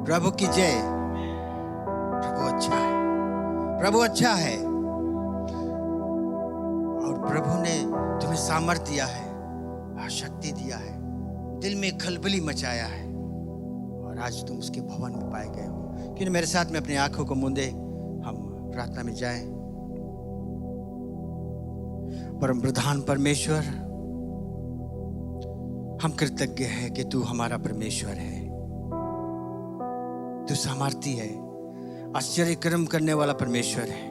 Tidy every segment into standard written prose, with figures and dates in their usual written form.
प्रभु की जय। प्रभु अच्छा है, प्रभु अच्छा है। और प्रभु ने तुम्हें सामर्थ दिया है, शक्ति दिया है, दिल में खलबली मचाया है और आज तुम उसके भवन में पाए गए हो। क्यों मेरे साथ में अपनी आंखों को मूंदे हम प्रार्थना में जाएं। परम प्रधान परमेश्वर, हम कृतज्ञ हैं कि तू हमारा परमेश्वर है। तू सामर्थी है, आश्चर्य कर्म करने वाला परमेश्वर है।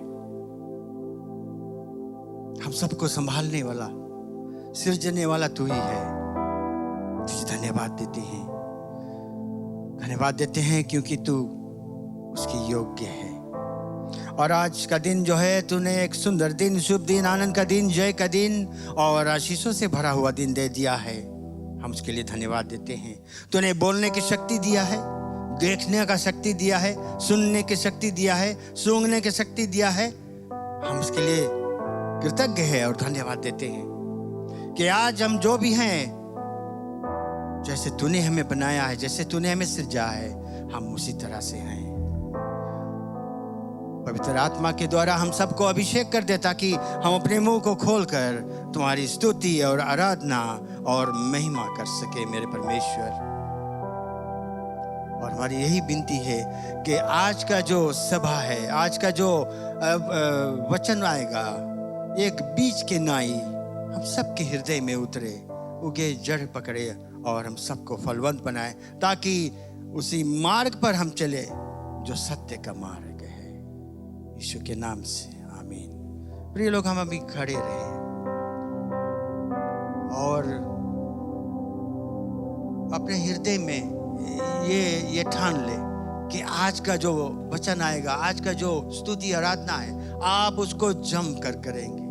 हम सबको संभालने वाला, सृजने वाला तू ही है। तुझे धन्यवाद देते हैं, धन्यवाद देते हैं क्योंकि तू उसके योग्य है। और आज का दिन जो है, तूने एक सुंदर दिन, शुभ दिन, आनंद का दिन, जय का दिन और आशीषों से भरा हुआ दिन दे दिया है। हम उसके लिए धन्यवाद देते हैं। तूने बोलने की शक्ति दिया है, देखने का शक्ति दिया है, सुनने की शक्ति दिया है, सूंघने की शक्ति दिया है। हम उसके लिए कृतज्ञ हैं और धन्यवाद देते हैं कि आज हम जो भी हैं, जैसे तूने हमें बनाया है, जैसे तूने हमें सृजा है, हम उसी तरह से हैं। पवित्र आत्मा के द्वारा हम सबको अभिषेक कर दे ताकि हम अपने मुंह को खोलकर तुम्हारी स्तुति और आराधना और महिमा कर सके मेरे परमेश्वर। और हमारी यही विनती है कि आज का जो सभा है, आज का जो वचन आएगा, एक बीज के नाई हम सबके हृदय में उतरे, उगे जड़ पकड़े और हम सबको फलवंत बनाए, ताकि उसी मार्ग पर हम चले जो सत्य का मार्ग है। यीशु के नाम से आमीन। प्रिय लोग, हम अभी खड़े रहे और अपने हृदय में ये ठान ले कि आज का जो वचन आएगा, आज का जो स्तुति आराधना है, आप उसको जम कर करेंगे।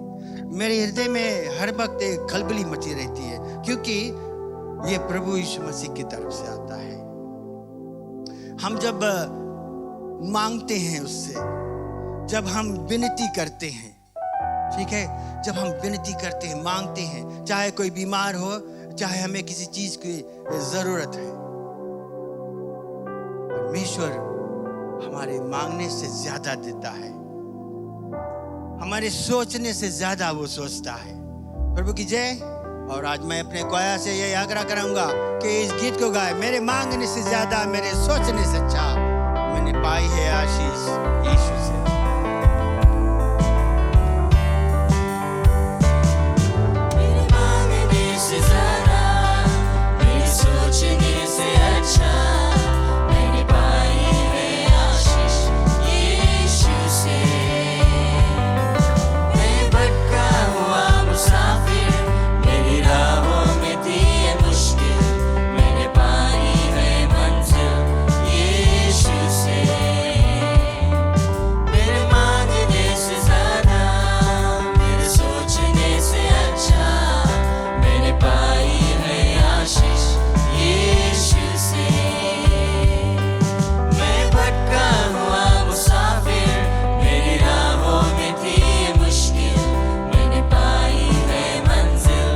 मेरे हृदय में हर वक्त एक खलबली मची रहती है, क्योंकि ये प्रभु यीशु मसीह की तरफ से आता है। हम जब मांगते हैं उससे, जब हम विनती करते हैं, ठीक है, जब हम विनती करते हैं, मांगते हैं, चाहे कोई बीमार हो, चाहे हमें किसी चीज की जरूरत है, परमेश्वर हमारे मांगने से ज्यादा देता है, हमारे सोचने से ज्यादा वो सोचता है। प्रभु की जय। और आज मैं अपने कोया से ये आग्रह करूंगा कि इस गीत को गाए, मेरे मांगने से ज्यादा मेरे सोचने से अच्छा मैंने पाई है आशीष यीशु से। मेरे मांगने से ज्यादा मेरे सोचने से अच्छा मैंने पाई है आशीष यीशु से। मैं भटका हुआ मुसाफिर, मेरी राहों में थी ये मुश्किल, मैंने पाई है मंजिल यीशु से। मेरे मांगने से ज्यादा मेरे सोचने से अच्छा मैंने पाई है आशीष यीशु से। मैं भटका हुआ मुसाफिर, मेरी राहों में थी ये मुश्किल, मैंने पाई है मंजिल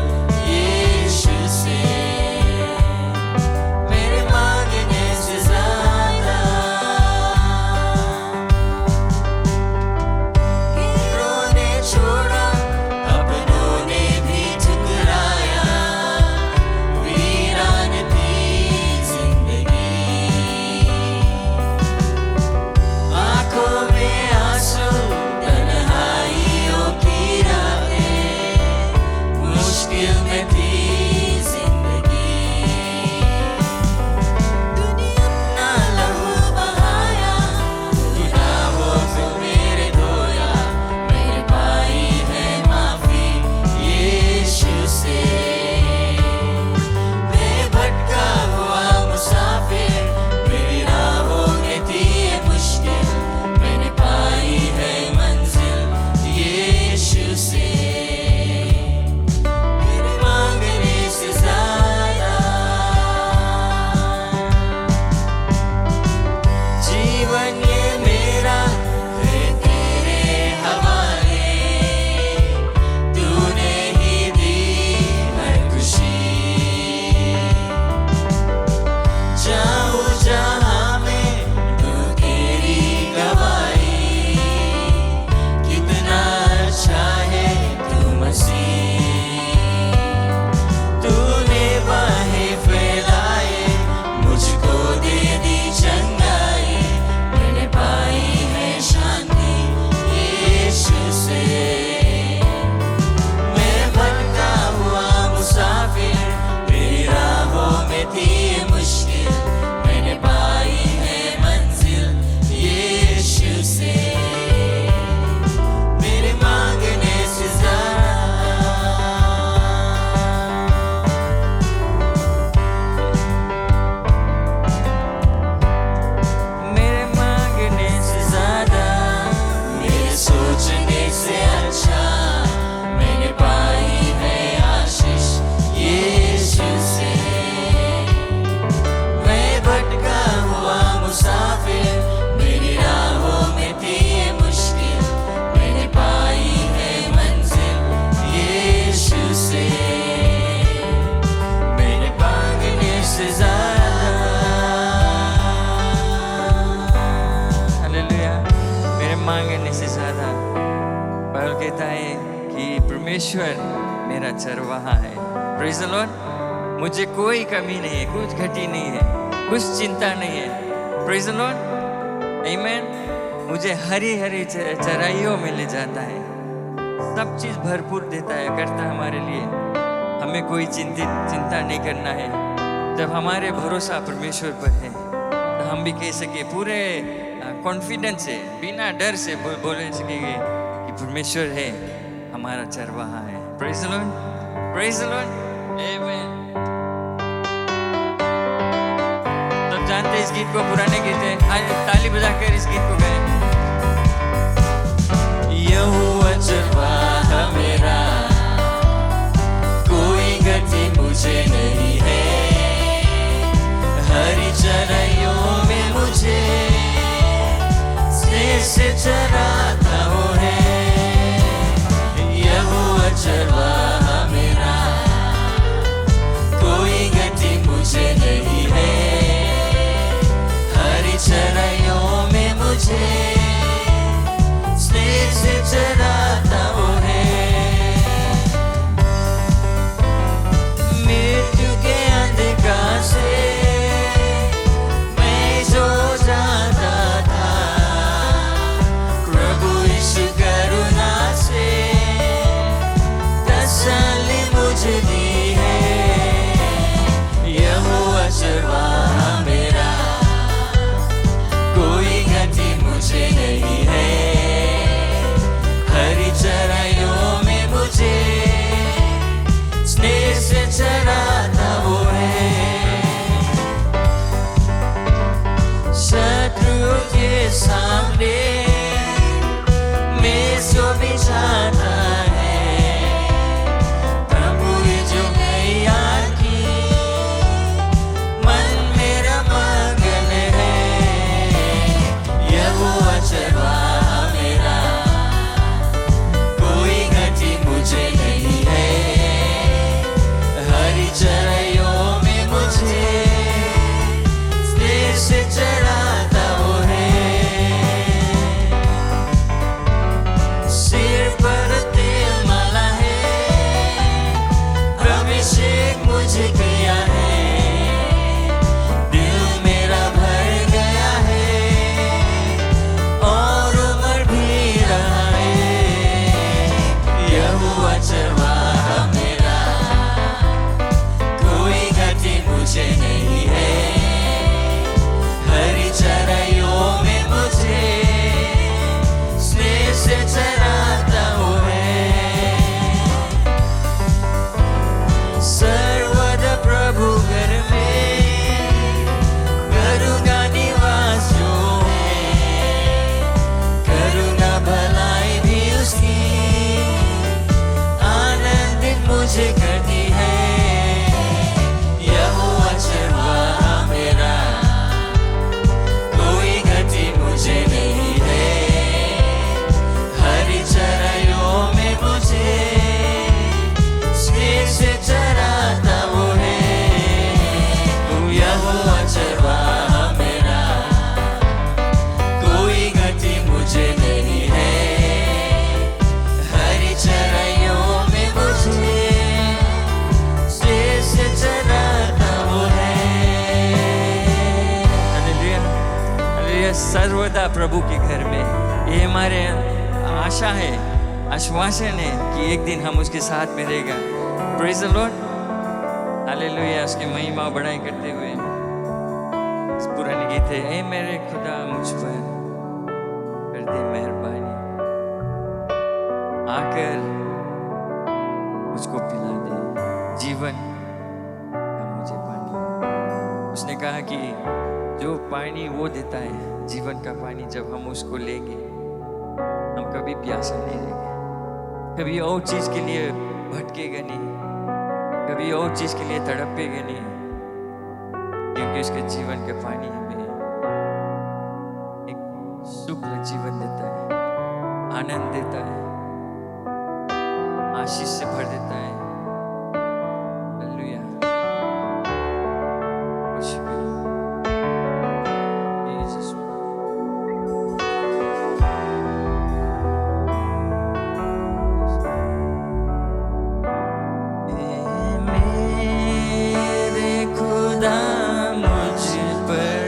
यीशु से। मेरे मांगने से ज्यादा रोने छोड़ा, अपनों ने भी ठुकराया, वीरान थी जिंदगी, आंखों में आंसू, तन्हाइयों की रातें, मुश्किल में थी जिंदगी। तूने अपना लहू बहाया, गुनाहों को मेरे धोया, मैंने पाई है माफी यीशु से। मैं भटका हुआ मुसाफिर, मेरी राहों में थी ये मुश्किल, मैंने पाई है मंजिल यीशु से। मेरे मांगने से ज्यादा जीवन ये मेरा है तेरे हवाले, तूने ही दी हर खुशी। जाऊं जहां मैं दूं तेरी गवाही, कितना अच्छा है तू मसीह। तूने बाहें फैलाए, मुझको दे दी चंगाई, मैंने पाई है शांति यीशु से। मैं भटका हुआ मुसाफिर, मेरी राहों में थी ये मुश्किल, मैंने पाई है मंजिल यीशु से। मेरे मांगने से ज्यादा मेरे मांगने से ज्यादा मेरे सोचने से अच्छा मैंने पाई है आशीष यीशु से। मैं भटका हुआ मुसाफिर, मेरी राहों में थी ये मुश्किल, मैंने पाई है मंजिल यीशु से। मेरे मांगने से ज्यादा हालेलुया। मेरे मांगने से ज्यादा पौल कहता है कि परमेश्वर मेरा चरवाहा है। Praise the Lord. मुझे कोई कमी नहीं है, कुछ घटी नहीं है, कुछ चिंता नहीं है। प्रेज़ द लॉर्ड, आमेन। मुझे हरी हरी चराइयों में ले जाता है, सब चीज़ भरपूर देता है, करता है हमारे लिए। हमें कोई चिंता नहीं करना है। जब हमारे भरोसा परमेश्वर पर है तो हम भी कह सके पूरे कॉन्फिडेंस से, बिना डर से बोल सकेंगे कि परमेश्वर है, हमारा चरवाहा है। Praise the lord, praise the lord, amen. सब जानते हैं इस गीत को, पुराने गीत है, ताली बजाकर इस गीत को गाएं। यहोवा चरवाहा मेरा, कोई गति मुझे नहीं है। हरी चराइयों में मुझे स्नेह से चराता वो है। यहोवा चरवाहा मेरा, कोई गति मुझे नहीं है। हरी चराइयों में मुझे स्नेह से चराता वो है। मृत्यु के अंधकार से मैं जो जाता था, प्रभु यीशु करुणा से तसल्ली मुझे दी है। यहोवा चरवाहा मेरा, कोई गति मुझे नहीं है। हरी चराइयों में मुझे स्नेह से चराता वो है। शत्रुओं के सामने मेज को बिछाता है, प्रभु ने जो तैयार की मन मेरा मगन है। यहोवा चरवाहा मेरा, कोई गति मुझे नहीं है। हरी चराइयों में मुझे स्नेह से चराता वो है। सिर पर तेल माला है, अभिषेक मुझे किया है। दिल मेरा भर गया है और उम्र भी रहा है। यहोवा चरवाहा मेरा, कोई गति मुझे नहीं है। हरी चराइयों में मुझे स्नेह से चराता वो है। सर्वदा प्रभु घर में करूँगा निवास जो है। करूँगा भलाई भी उसकी, आनंदित मुझे करती है। यहोवा चरवाहा मेरा, कोई गति मुझे नहीं है। हरी चराइयों में मुझे स्नेह से चराता वो है। यहोवा चरवाहा मेरा, कोई गति मुझे नहीं है। हरी चराइयों में मुझे स्नेह से चराता वो है। Hallelujah, hallelujah. सर्वदा प्रभु के घर में, ये हमारे आशा है, आश्वासन है कि एक दिन हम उसके साथ में रहेगा। Praise the Lord, hallelujah. उसकी महिमा बढ़ाई करते हुए इस पुराने गीत है, ए मेरे खुदा मुझ पर कर दे मेहरबानी, आकर मुझको पिला दे जीवन का मुझे पानी। उसने कहा कि जो पानी वो देता है, जीवन का पानी, जब हम उसको लेंगे हम कभी प्यासा नहीं रहेंगे, कभी और चीज़ के लिए भटकेगा नहीं, कभी और चीज़ के लिए तड़पेगा नहीं, क्योंकि उसके जीवन के पानी हमें एक सुख जीवन देता है, आनंद देता है, आशीष से भर देता है। हालेलुया। मेरे खुदा मुझ पर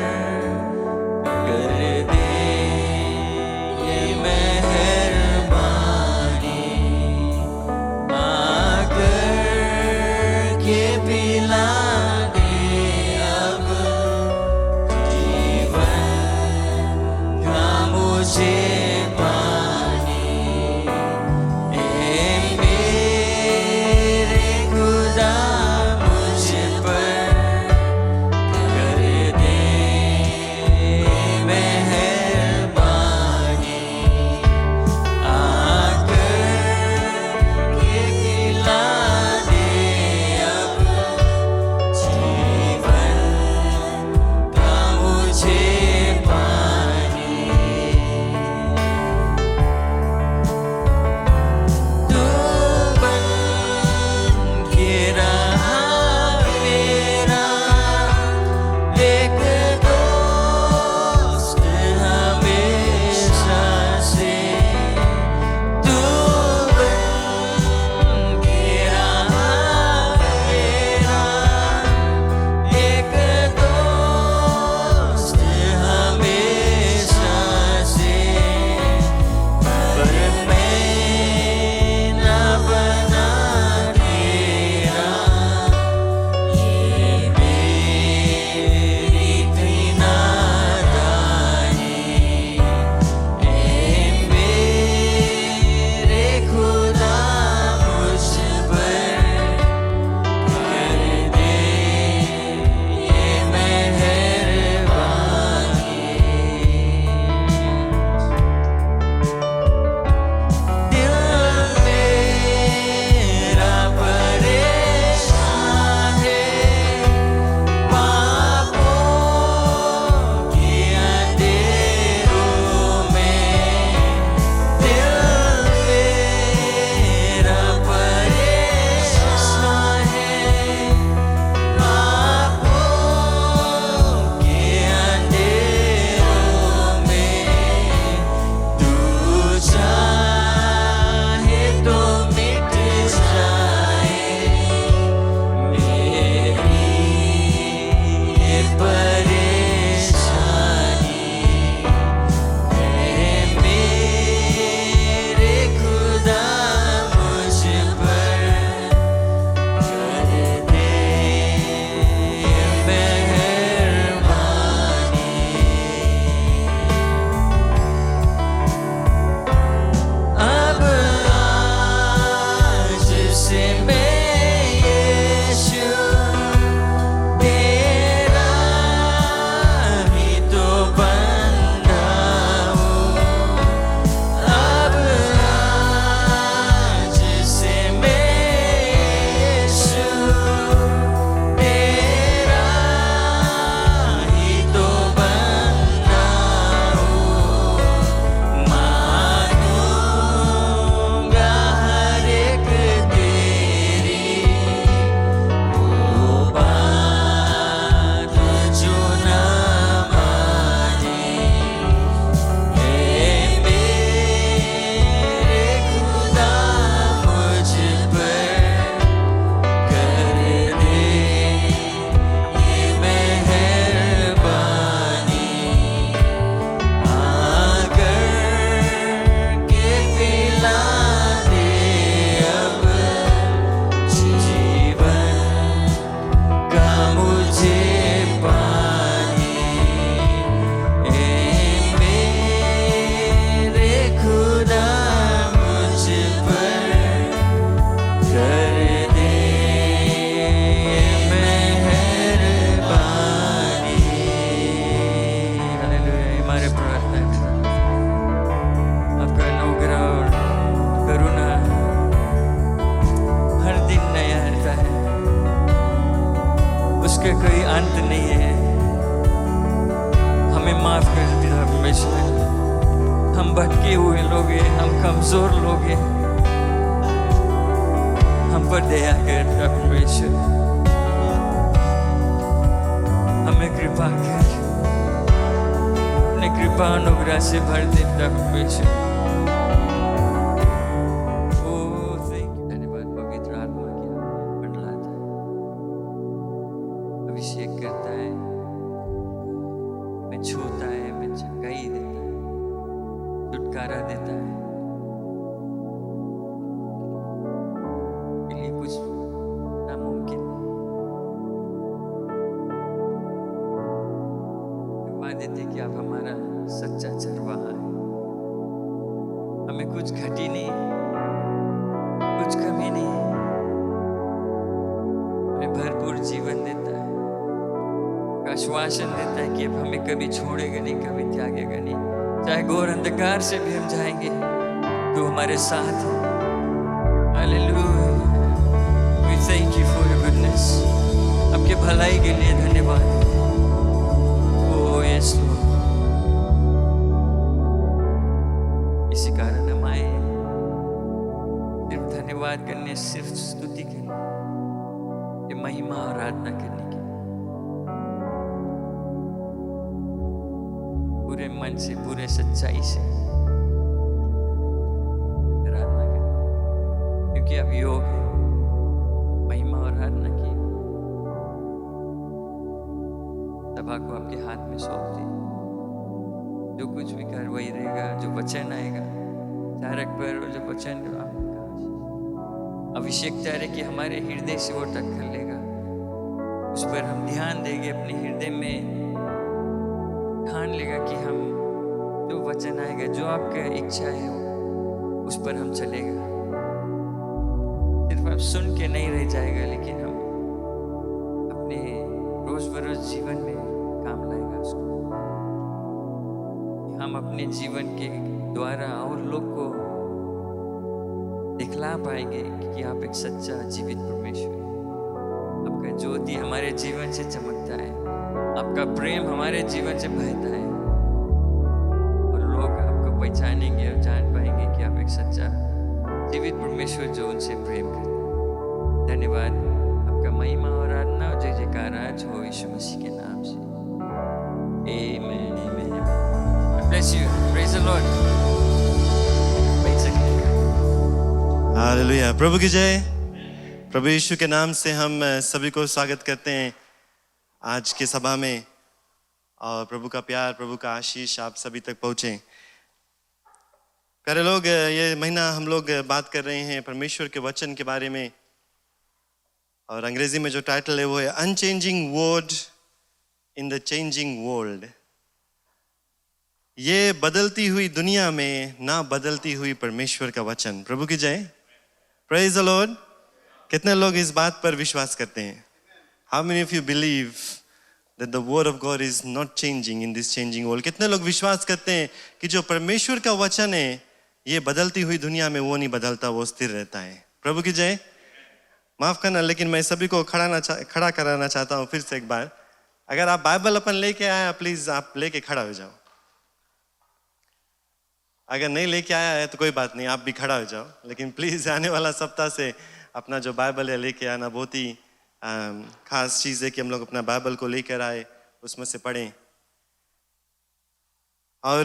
थके हुए लोग हैं, हम कमजोर लोग हैं, हम पर दया कर परमेश्वर, हमें कृपा कर, अपने कृपा अनुग्रह से भर दे परमेश्वर। ओ थैंक यू, धन्यवाद पवित्र आत्मा की मंडलाता है, अभिषेक करता है, मैं छूता है, मैं चंगाई देता है, छुटकारा देता है। के लिए कुछ नामुमकिन नहीं। धन्यवाद देते कि आप हमारा सच्चा चरवाहा है, हमें कुछ घटी नहीं, कुछ कमी नहीं, हमें भरपूर जीवन देता है, आश्वासन देता है कि अब हमें कभी छोड़ेगा नहीं, कभी त्यागेगा नहीं, चाहे घोर अंधकार से भी हम जाएंगे तो हमारे साथ है। Hallelujah, we thank you for your goodness, आपके भलाई के लिए धन्यवाद। ओ यस लॉर्ड, इसी कारण हम आए सिर्फ धन्यवाद करने, सिर्फ स्तुति करने, ये महिमा और आराधना करने की, पूरे मन से, पूरे सच्चाई से आराधना करनी, क्योंकि अब योग है महिमा और आराधना की। सभा को आपके हाथ में सौंप दी, जो कुछ भी कार्रवाई रहेगा, जो वचन आएगा चारक पर, और जो वचन अभिषेक रहे कि हमारे हृदय से वो टक्कर लेगा, उस पर हम ध्यान देंगे, अपने हृदय में ठान लेगा कि हम जो वचन आएगा, जो आपका इच्छा है उस पर हम चलेगा। सिर्फ आप सुन के नहीं रह जाएगा, लेकिन हम अपने रोज बरोज जीवन में काम लाएगा उसको। हम अपने जीवन के द्वारा और लोग को दिखला पाएंगे कि आप एक सच्चा जीवित परमेश्वर हैं। आपका ज्योति हमारे जीवन से चमकता है, आपका प्रेम हमारे जीवन से बहता है, और लोग आपको पहचानेंगे और जान पाएंगे कि आप एक सच्चा जीवित परमेश्वर जो उनसे प्रेम करते हैं। धन्यवाद, आपका महिमा और आराधना और जय जयकार आज हो यीशु मसीह के नाम से। आमीन, आमीन। God bless you. Praise the Lord. बैठ सकते हैं। हालेलुया, प्रभु की जय। प्रभु यीशु के नाम से हम सभी को स्वागत करते हैं आज के सभा में, और प्रभु का प्यार, प्रभु का आशीष आप सभी तक पहुँचे। प्यारे लोग, ये महीना हम लोग बात कर रहे हैं परमेश्वर के वचन के बारे में, और अंग्रेजी में जो टाइटल है वो है unchanging word in the changing world. ये बदलती हुई दुनिया में ना बदलती हुई परमेश्वर का वचन। प्रभु की जय, प्रेज द लॉर्ड। कितने लोग इस बात पर विश्वास करते हैं? How many of you believe that the word of God is not changing in this changing world? कितने लोग विश्वास करते हैं कि जो परमेश्वर का वचन है ये बदलती हुई दुनिया में वो नहीं बदलता, वो स्थिर रहता है? प्रभु की जय। माफ करना, लेकिन मैं सभी को खड़ा कराना चाहता हूँ फिर से एक बार। अगर आप बाइबल अपन लेके आए, प्लीज आप लेके खड़ा हो जाओ। अगर नहीं लेके आया है तो कोई बात नहीं, आप भी खड़ा हो जाओ, लेकिन प्लीज आने वाला सप्ताह से अपना जो बाइबल है लेके आना। बहुत ही खास चीज़ है कि हम लोग अपना बाइबल को लेकर आए, उसमें से पढ़ें। और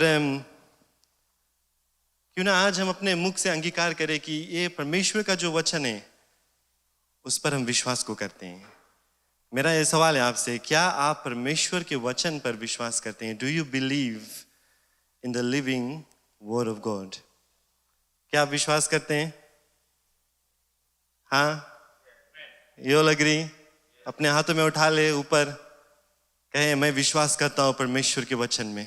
क्यों ना आज हम अपने मुख से अंगीकार करें कि ये परमेश्वर का जो वचन है उस पर हम विश्वास को करते हैं। मेरा ये सवाल है आपसे, क्या आप परमेश्वर के वचन पर विश्वास करते हैं? Do you believe in the living word of God? क्या आप विश्वास करते हैं? हाँ, यू ऑल एग्री? अपने हाथों में उठा ले ऊपर, कहे मैं विश्वास करता हूं परमेश्वर के वचन में।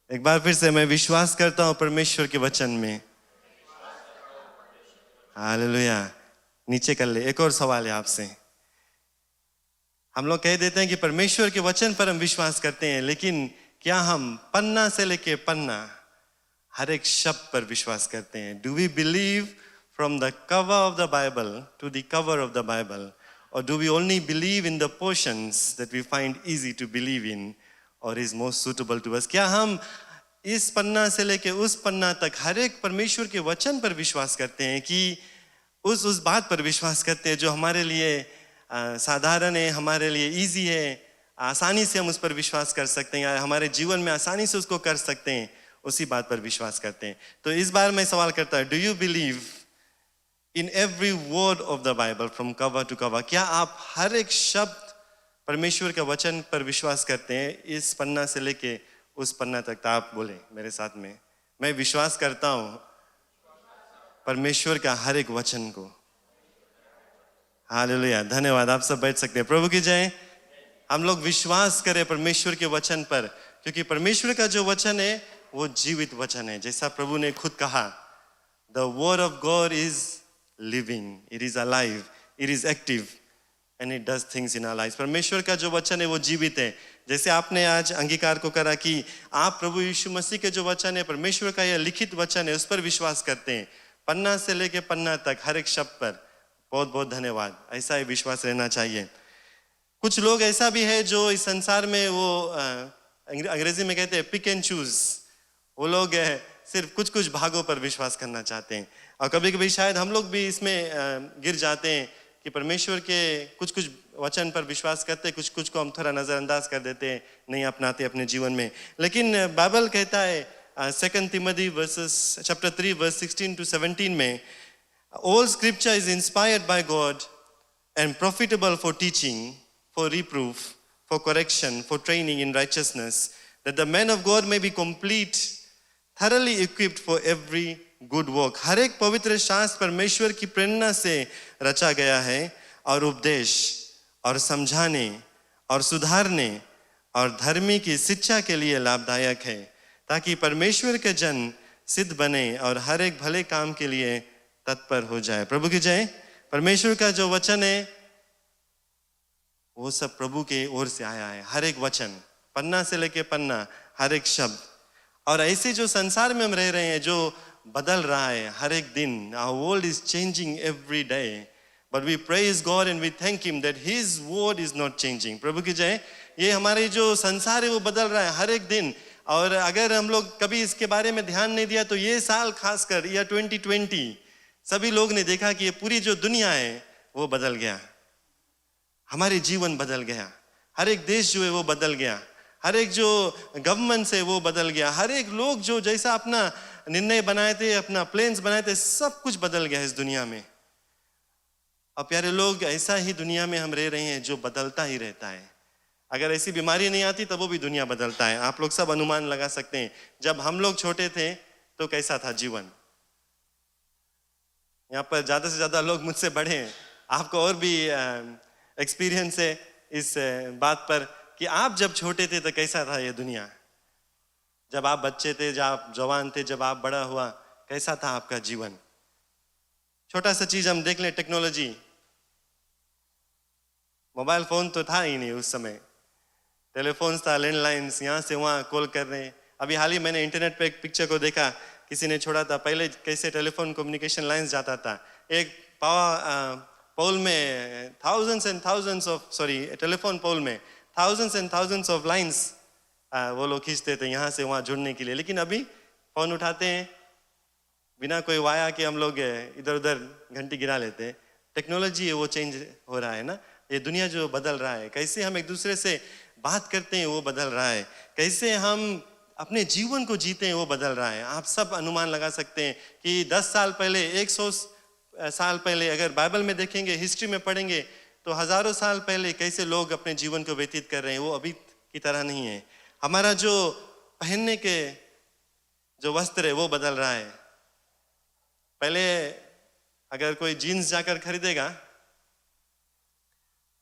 एक बार फिर से, मैं विश्वास करता हूं परमेश्वर के वचन में। हालेलुया। नीचे कर ले। एक और सवाल है आपसे। हम लोग कह देते हैं कि परमेश्वर के वचन पर हम विश्वास करते हैं, लेकिन क्या हम पन्ना से लेके पन्ना हर एक शब्द पर विश्वास करते हैं? Do we believe from the cover of the Bible to the cover of the Bible, or do we only believe in the portions that we find easy to believe in or is most suitable to us? क्या हम इस पन्ना से लेके उस पन्ना तक हर एक परमेश्वर के वचन पर विश्वास करते हैं, कि उस बात पर विश्वास करते हैं जो हमारे लिए साधारण है, हमारे लिए इजी है, आसानी से हम उस पर विश्वास कर सकते हैं, या हमारे जीवन में आसानी से उसको कर सकते हैं, उसी बात पर विश्वास करते हैं। तो इस बार मैं सवाल करता हूँ, do you believe in every word of the Bible from cover to cover? क्या आप हर एक शब्द परमेश्वर के वचन पर विश्वास करते हैं, इस पन्ना से लेके उस पन्ना तक? तो आप बोले मेरे साथ में, मैं विश्वास करता हूँ परमेश्वर का हर एक वचन को। हालेलुया, धन्यवाद। आप सब बैठ सकते हैं। प्रभु की जय। हम लोग विश्वास करें परमेश्वर के वचन पर, क्योंकि परमेश्वर का जो वचन है वो जीवित वचन है। जैसा प्रभु ने खुद कहा, the word of God is living, it is alive, it is active and it does things in our life. परमेश्वर का जो वचन है वो जीवित है। जैसे आपने आज अंगीकार को करा कि आप प्रभु यीशु मसीह के जो वचन है, परमेश्वर का यह लिखित वचन है, उस पर विश्वास करते हैं, पन्ना से लेके पन्ना तक हर एक शब्द पर। बहुत बहुत धन्यवाद। ऐसा ही विश्वास रहना चाहिए। कुछ लोग ऐसा भी है जो इस संसार में वो अंग्रेजी में कहते हैं पिक एंड चूज। वो लोग सिर्फ कुछ कुछ भागों पर विश्वास करना चाहते हैं, और कभी कभी शायद हम लोग भी इसमें गिर जाते हैं कि परमेश्वर के कुछ कुछ वचन पर विश्वास करते हैं, कुछ कुछ को हम थोड़ा नजरअंदाज कर देते हैं, नहीं अपनाते अपने जीवन में। लेकिन बाइबल कहता है 2 Timothy chapter 3 verse 16 to 17 में, all scripture is inspired by God and profitable for teaching, for reproof, for correction, for training in righteousness, that the man of God may be complete, thoroughly equipped for every good work। हर एक पवित्र शास्त्र परमेश्वर की प्रेरणा से रचा गया है और उपदेश और समझाने और सुधारने और धर्मी की शिक्षा के लिए लाभदायक है, ताकि परमेश्वर के जन सिद्ध बने और हर एक भले काम के लिए तत्पर हो जाए। प्रभु की जय। परमेश्वर का जो वचन है वो सब प्रभु के ओर से आया है। हर एक वचन, पन्ना से लेके पन्ना, हर एक शब्द। और ऐसे जो संसार में हम रह रहे हैं, जो बदल रहा है हर एक दिन, our world is changing every day, but we praise God and we thank Him that His word is not changing। प्रभु की जय। ये हमारे जो संसार है वो बदल रहा है हर एक दिन, और अगर हम लोग कभी इसके बारे में ध्यान नहीं दिया तो ये साल खासकर ईयर 2020 सभी लोग ने देखा कि ये पूरी जो दुनिया है वो बदल गया, हमारे जीवन बदल गया, हर एक देश जो है वो बदल गया, हर एक जो गवर्नमेंट है वो बदल गया, हर एक लोग जो जैसा अपना निर्णय बनाए थे, अपना प्लान्स बनाए थे, सब कुछ बदल गया इस दुनिया में। और प्यारे लोग, ऐसा ही दुनिया में हम रह रहे हैं जो बदलता ही रहता है। अगर ऐसी बीमारी नहीं आती तब वो भी दुनिया बदलता है। आप लोग सब अनुमान लगा सकते हैं, जब हम लोग छोटे थे तो कैसा था जीवन। यहाँ पर ज्यादा से ज्यादा लोग मुझसे बड़े हैं, आपको और भी एक्सपीरियंस है इस बात पर कि आप जब छोटे थे तो कैसा था ये दुनिया। जब आप बच्चे थे, जब आप जवान थे, जब आप बड़ा हुआ, कैसा था आपका जीवन। छोटा सा चीज हम देख लें, टेक्नोलॉजी, मोबाइल फोन तो था ही नहीं उस समय, टेलीफोन था, लैंडलाइंस, यहाँ से वहाँ कॉल कर रहे हैं। अभी हाल ही मैंने इंटरनेट पे एक पिक्चर को देखा, किसी ने छोड़ा था, पहले कैसे टेलीफोन कम्युनिकेशन लाइंस जाता था, एक पोल में टेलीफोन पोल में thousands of lines वो लोग खींचते थे यहाँ से वहाँ जुड़ने के लिए। लेकिन अभी फोन उठाते हैं, बिना कोई वाया के हम लोग इधर उधर घंटी गिरा लेते हैं। टेक्नोलॉजी है वो चेंज हो रहा है ना, ये दुनिया जो बदल रहा है, कैसे हम एक दूसरे से बात करते हैं वो बदल रहा है, कैसे हम अपने जीवन को जीते हैं वो बदल रहा है। आप सब अनुमान लगा सकते हैं कि 10 साल पहले, 100 साल पहले, अगर बाइबल में देखेंगे, हिस्ट्री में पढ़ेंगे तो हजारों साल पहले कैसे लोग अपने जीवन को व्यतीत कर रहे हैं, वो अभी की तरह नहीं है। हमारा जो पहनने के जो वस्त्र है वो बदल रहा है। पहले अगर कोई जीन्स जाकर खरीदेगा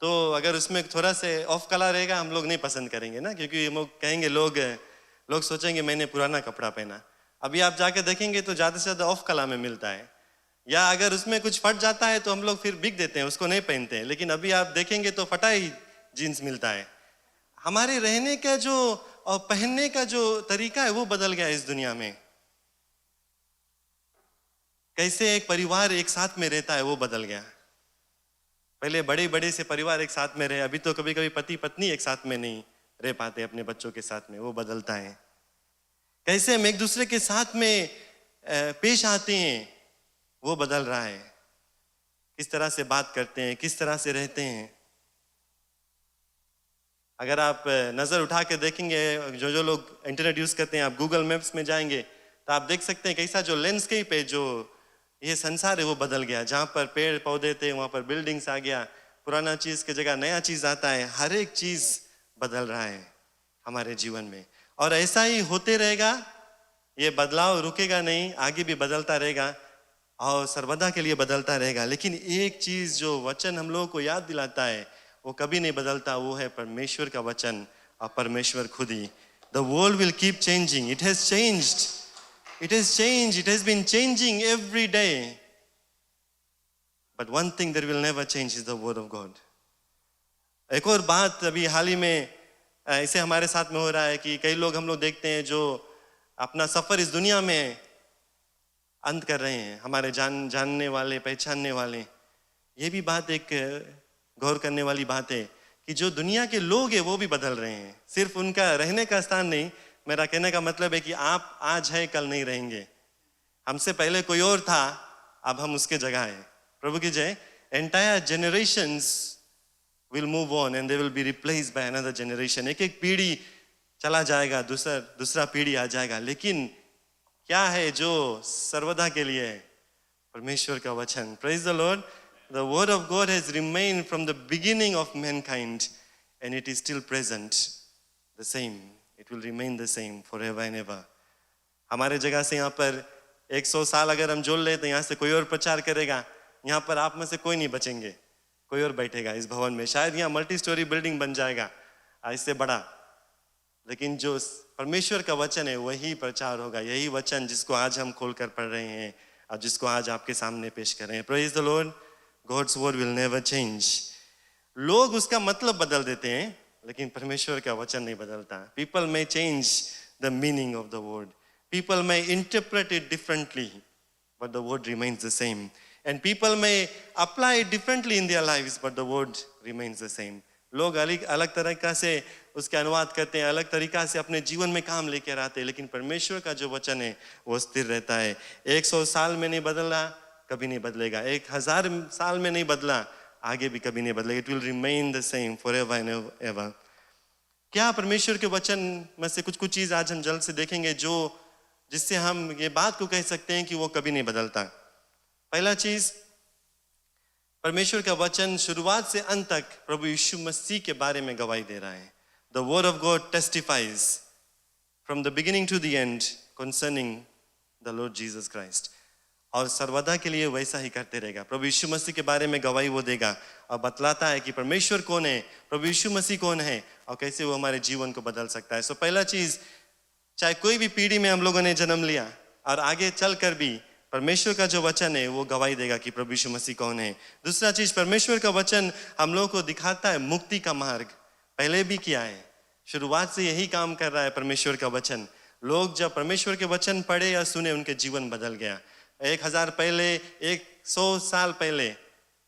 तो अगर उसमें थोड़ा से ऑफ कलर रहेगा हम लोग नहीं पसंद करेंगे ना, क्योंकि हम लोग कहेंगे, लोग सोचेंगे मैंने पुराना कपड़ा पहना। अभी आप जाकर देखेंगे तो ज़्यादा से ज़्यादा ऑफ कलर में मिलता है, या अगर उसमें कुछ फट जाता है तो हम लोग फिर बिक देते हैं, उसको नहीं पहनते हैं। लेकिन अभी आप देखेंगे तो फटा ही जीन्स मिलता है। हमारे रहने का जो और पहनने का जो तरीका है वो बदल गया इस दुनिया में। कैसे एक परिवार एक साथ में रहता है वो बदल गया। पहले बड़े बड़े से परिवार एक साथ में रहे, अभी तो कभी कभी पति पत्नी एक साथ में नहीं रह पाते अपने बच्चों के साथ में, वो बदलता है। कैसे हम एक दूसरे के साथ में पेश आते हैं, वो बदल रहा है। किस तरह से बात करते हैं, किस तरह से रहते हैं। अगर आप नज़र उठा के देखेंगे, जो लोग इंटरनेट यूज़ करते हैं, आप गूगल मैप्स में जाएंगे तो आप देख सकते हैं कैसा जो लैंडस्केप है, जो ये संसार है वो बदल गया। जहाँ पर पेड़ पौधे थे वहाँ पर बिल्डिंग्स आ गया, पुराना चीज़ की जगह नया चीज़ आता है। हर एक चीज़ बदल रहा है हमारे जीवन में, और ऐसा ही होते रहेगा। ये बदलाव रुकेगा नहीं, आगे भी बदलता रहेगा और सर्वदा के लिए बदलता रहेगा। लेकिन एक चीज़ जो वचन हम लोगों को याद दिलाता है, वो कभी नहीं बदलता, वो है परमेश्वर का वचन और परमेश्वर खुद ही। The world will keep changing, it has changed, it has changed, it has been changing every day, but one thing that will never change is the word of God. एक और बात अभी हाल ही में ऐसे हमारे साथ में हो रहा है कि कई लोग हम लोग देखते हैं जो अपना सफर इस दुनिया में अंत कर रहे हैं, हमारे जानने वाले, पहचानने वाले। ये भी बात एक गौर करने वाली बात है कि जो दुनिया के लोग हैं वो भी बदल रहे हैं। सिर्फ उनका रहने का स्थान नहीं, मेरा कहने का मतलब है कि आप आज है कल नहीं रहेंगे। हमसे पहले कोई और था, अब हम उसके जगह है। प्रभु की जय। Entire generations will move on and they will be replaced by another generation. एक एक पीढ़ी चला जाएगा, दूसरा पीढ़ी आ जाएगा, लेकिन क्या है जो सर्वदा के लिए है? परमेश्वर का वचन। Praise the Lord. The word of God has remained from the beginning of mankind and it is still present, the same. It will remain the same forever and ever. हमारे जगह से यहाँ पर 100 साल अगर हम जोड़ ले तो यहाँ से कोई और प्रचार करेगा, यहाँ पर आप में से कोई नहीं बचेंगे, कोई और बैठेगा इस भवन में। शायद यहाँ मल्टी स्टोरी बिल्डिंग बन जाएगा इससे बड़ा, लेकिन जो परमेश्वर का वचन है वही प्रचार होगा। यही वचन जिसको आज हम खोल कर पढ़ रहे हैं और जिसको आज आपके सामने पेश कर रहे हैं। Praise the Lord. God's word will never change. लोग उसका मतलब बदल देते हैं, लेकिन परमेश्वर का वचन नहीं बदलता। People may change the meaning of the word, people may interpret it differently, but the word remains the same. And people may apply it differently in their lives, but the word remains the same. लोग अलग तरीका से उसके अनुवाद करते हैं, अलग तरीका से अपने जीवन में काम लेकर आते हैं, लेकिन परमेश्वर का जो वचन है वो स्थिर रहता है। 100 साल में नहीं बदला, कभी नहीं बदलेगा। 1000 साल में नहीं बदला, आगे भी कभी नहीं बदलेगा। It will remain the same forever and ever. क्या परमेश्वर के वचन में से कुछ चीज़ आज हम जल्द से देखेंगे जो जिससे हम ये बात को कह सकते हैं कि वो कभी नहीं बदलता। पहला चीज, परमेश्वर का वचन शुरुआत से अंत तक प्रभु यीशु मसीह के बारे में गवाही दे रहा है। The word of God testifies from the beginning to the end concerning the Lord Jesus Christ, और सर्वदा के लिए वैसा ही करते रहेगा। प्रभु यीशु मसीह के बारे में गवाही वो देगा और बतलाता है कि परमेश्वर कौन है, प्रभु यीशु मसीह कौन है और कैसे वो हमारे जीवन को बदल सकता है। सो पहला चीज, चाहे कोई भी पीढ़ी में हम लोगों ने जन्म लिया और आगे चलकर भी परमेश्वर का जो वचन है वो गवाही देगा कि प्रभु यीशु मसीह कौन है। दूसरा चीज, परमेश्वर का वचन हम लोगों को दिखाता है मुक्ति का मार्ग। पहले भी किया है, शुरुआत से यही काम कर रहा है परमेश्वर का वचन। लोग जब परमेश्वर के वचन पढ़े या सुने, उनके जीवन बदल गया। 1000 पहले, 100 साल पहले,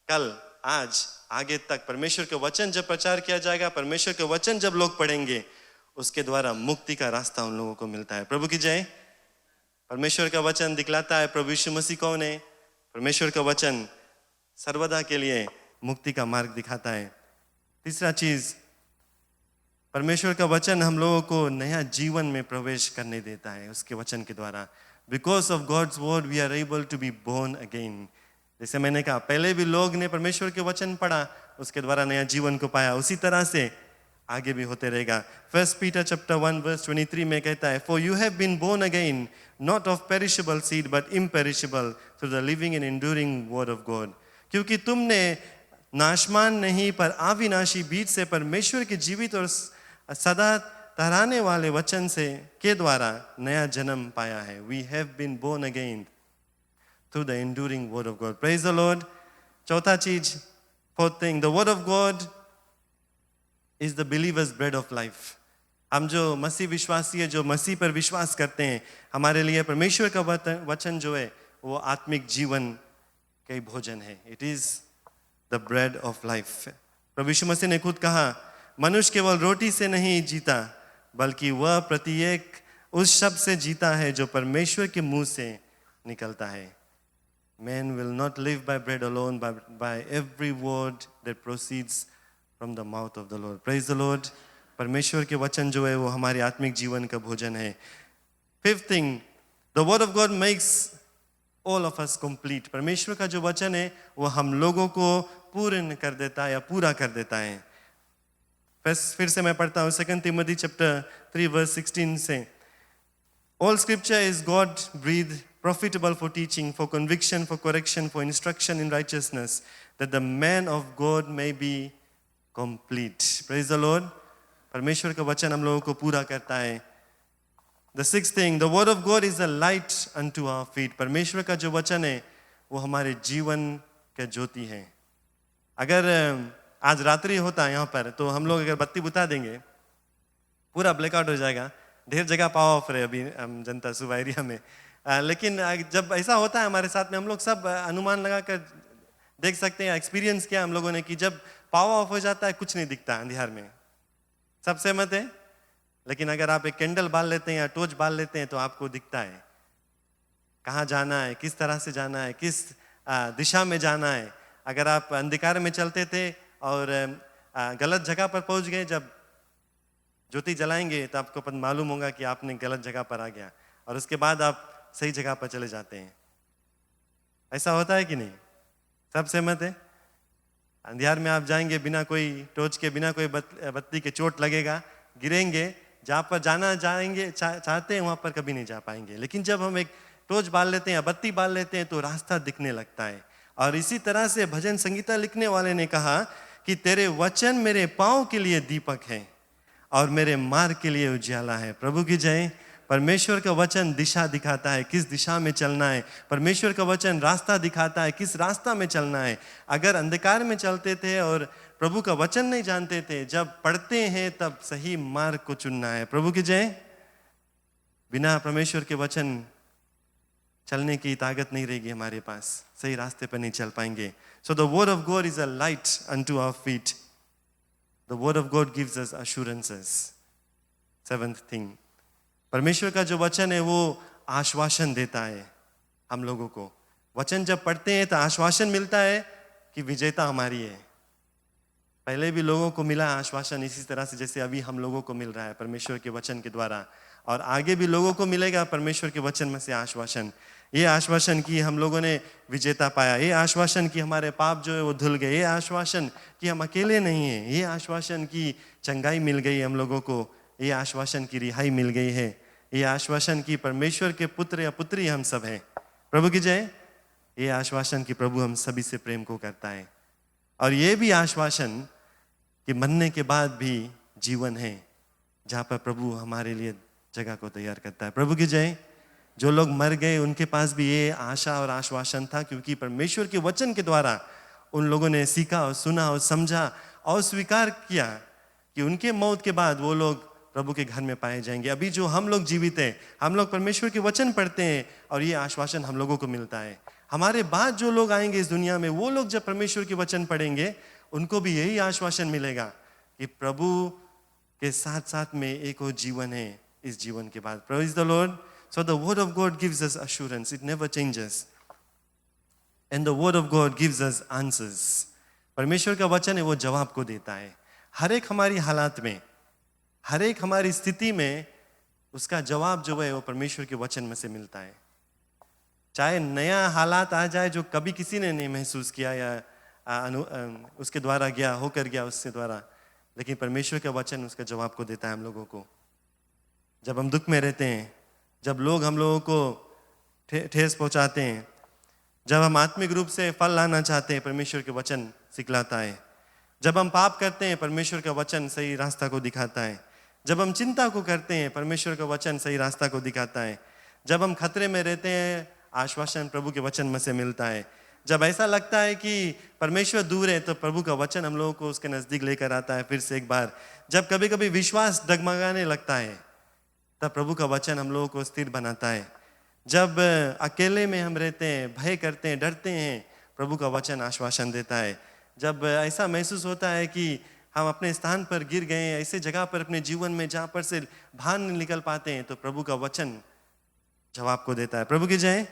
कल, आज, आगे तक परमेश्वर के वचन जब प्रचार किया जाएगा, परमेश्वर के वचन जब लोग पढ़ेंगे, उसके द्वारा मुक्ति का रास्ता उन लोगों को मिलता है। प्रभु की जय। परमेश्वर का वचन दिखलाता है प्रभु यीशु मसीह कौन है। परमेश्वर का वचन सर्वदा के लिए मुक्ति का मार्ग दिखाता है। तीसरा चीज, परमेश्वर का वचन हम लोगों को नया जीवन में प्रवेश करने देता है उसके वचन के द्वारा। Because of God's word we are able to be born again. जैसे मैंने कहा, पहले भी लोग ने परमेश्वर के वचन पढ़ा, उसके द्वारा नया जीवन को पाया, उसी तरह से आगे भी होते रहेगा। 1 Peter chapter 1 verse 23 में कहता है, For you have been born again, not of perishable seed, but imperishable, through the living and enduring word of God. क्योंकि तुमने नाशमान नहीं पर अविनाशी बीज से परमेश्वर के जीवित और सदा तराने वाले वचन से के द्वारा नया जन्म पाया है। We have been born again through the enduring word of God. Praise the Lord. चौथा चीज, fourth thing, the word of God is the believer's bread of life. हम जो मसीह विश्वासी है, जो मसीह पर विश्वास करते हैं, हमारे लिए परमेश्वर का वचन जो है वो आत्मिक जीवन का भोजन है। It is the bread of life. प्रभु यीशु मसीह ने खुद कहा, मनुष्य केवल रोटी से नहीं जीता, बल्कि वह प्रत्येक उस शब्द से जीता है जो परमेश्वर के मुंह से निकलता है। Man will not live by bread alone, but by every word that proceeds from the mouth of the Lord. Praise the Lord. परमेश्वर के वचन जो है वो हमारे आत्मिक जीवन का भोजन है। Fifth thing, the word of God makes all of us complete. परमेश्वर का जो वचन है वो हम लोगों को पूर्ण कर देता है या पूरा कर देता है। फिर से मैं पढ़ता हूँ 2 Timothy chapter 3 verse 16 से, All scripture is God breathed, profitable for teaching, for conviction, for correction, for instruction in righteousness, that the man of God may be complete. Praise the Lord. परमेश्वर का वचन हम लोगों को पूरा करता है। The sixth thing, the word of God is a light unto our feet. परमेश्वर का जो वचन है वो हमारे जीवन का ज्योति है। अगर आज रात्रि होता है यहाँ पर तो हम लोग अगर बत्ती बुता देंगे पूरा ब्लैकआउट हो जाएगा। ढेर जगह पावर ऑफ है अभी जनता सुबह एरिया में, लेकिन जब ऐसा होता है हमारे साथ में हम लोग सब अनुमान लगा कर देख सकते हैं, एक्सपीरियंस किया हम लोगों ने कि जब पावर ऑफ हो जाता है कुछ नहीं दिखता अंधियार में। सब सहमत है? लेकिन अगर आप एक कैंडल बाल लेते हैं या टॉर्च बाल लेते हैं तो आपको दिखता है कहाँ जाना है, किस तरह से जाना है, किस दिशा में जाना है। अगर आप अंधकार में चलते थे और गलत जगह पर पहुंच गए, जब ज्योति जलाएंगे तो आपको पता मालूम होगा कि आपने गलत जगह पर आ गया और उसके बाद आप सही जगह पर चले जाते हैं। ऐसा होता है कि नहीं? सब सहमत है? अंधियार में आप जाएंगे बिना कोई टॉर्च के, बिना कोई बत्ती के, चोट लगेगा, गिरेंगे, जहाँ पर जाना जाएंगे चाहते हैं वहाँ पर कभी नहीं जा पाएंगे। लेकिन जब हम एक टॉर्च बाल लेते हैं या बत्ती बाल लेते हैं तो रास्ता दिखने लगता है। और इसी तरह से भजन संगीता लिखने वाले ने कहा कि तेरे वचन मेरे पाँव के लिए दीपक है और मेरे मार्ग के लिए उजाला है। प्रभु की जय। परमेश्वर का वचन दिशा दिखाता है, किस दिशा में चलना है। परमेश्वर का वचन रास्ता दिखाता है, किस रास्ता में चलना है। अगर अंधकार में चलते थे और प्रभु का वचन नहीं जानते थे, जब पढ़ते हैं तब सही मार्ग को चुनना है। प्रभु की जय। बिना परमेश्वर के वचन चलने की ताकत नहीं रहेगी हमारे पास, सही रास्ते पर नहीं चल पाएंगे। So the word of God is a light unto our feet. The word of God gives us assurances. Seventh thing, परमेश्वर का जो वचन है वो आश्वासन देता है हम लोगों को। वचन जब पढ़ते हैं तो आश्वासन मिलता है कि विजेता हमारी है। पहले भी लोगों को मिला आश्वासन इसी तरह से जैसे अभी हम लोगों को मिल रहा है परमेश्वर के वचन के द्वारा, और आगे भी लोगों को मिलेगा परमेश्वर के वचन में से आश्वासन। ये आश्वासन कि हम लोगों ने विजेता पाया, ये आश्वासन कि हमारे पाप जो है वो धुल गए, ये आश्वासन कि हम अकेले नहीं हैं, ये आश्वासन की चंगाई मिल गई हम लोगों को, ये आश्वासन की रिहाई मिल गई है, ये आश्वासन कि परमेश्वर के पुत्र या पुत्री हम सब हैं। प्रभु की जय। ये आश्वासन कि प्रभु हम सभी से प्रेम को करता है, और ये भी आश्वासन कि मरने के बाद भी जीवन है जहाँ पर प्रभु हमारे लिए जगह को तैयार करता है। प्रभु की जय। जो लोग मर गए उनके पास भी ये आशा और आश्वासन था, क्योंकि परमेश्वर के वचन के द्वारा उन लोगों ने सीखा और सुना और समझा और स्वीकार किया कि उनके मौत के बाद वो लोग प्रभु के घर में पाए जाएंगे। अभी जो हम लोग जीवित हैं, हम लोग परमेश्वर के वचन पढ़ते हैं और ये आश्वासन हम लोगों को मिलता है। हमारे बाद जो लोग आएंगे इस दुनिया में, वो लोग जब परमेश्वर के वचन पढ़ेंगे उनको भी यही आश्वासन मिलेगा कि प्रभु के साथ साथ में एक और जीवन है इस जीवन के बाद। Praise the Lord. So the word of God gives us assurance. It never changes. And the word of God gives us answers. परमेश्वर का वचन है वो जवाब को देता है। हर एक हमारी हालात में, हर एक हमारी स्थिति में उसका जवाब जो है वो परमेश्वर के वचन में से मिलता है। चाहे नया हालात आ जाए जो कभी किसी ने नहीं महसूस किया या उसके द्वारा होकर गया उसके द्वारा, लेकिन परमेश्वर का वचन उसका जवाब को देता है हम लोगों को। जब हम दुख में रहते हैं, जब लोग हम लोगों को ठेस पहुंचाते हैं, जब हम आत्मिक रूप से फल लाना चाहते हैं, परमेश्वर के वचन सिखलाता है। जब हम पाप करते हैं, परमेश्वर का वचन सही रास्ता को दिखाता है। जब हम चिंता को करते हैं, परमेश्वर का वचन सही रास्ता को दिखाता है। जब हम खतरे में रहते हैं, आश्वासन प्रभु के वचन में से मिलता है। जब ऐसा लगता है कि परमेश्वर दूर है, तो प्रभु का वचन हम लोगों को उसके नज़दीक लेकर आता है फिर से एक बार। जब कभी कभी विश्वास डगमगाने लगता है, तब प्रभु का वचन हम लोगों को स्थिर बनाता है। जब अकेले में हम रहते हैं, भय करते हैं, डरते हैं, प्रभु का वचन आश्वासन देता है। जब ऐसा महसूस होता है कि हम अपने स्थान पर गिर गए हैं, ऐसे जगह पर अपने जीवन में जहाँ पर से बाहर नहीं निकल पाते हैं, तो प्रभु का वचन जवाब को देता है। प्रभु की जय।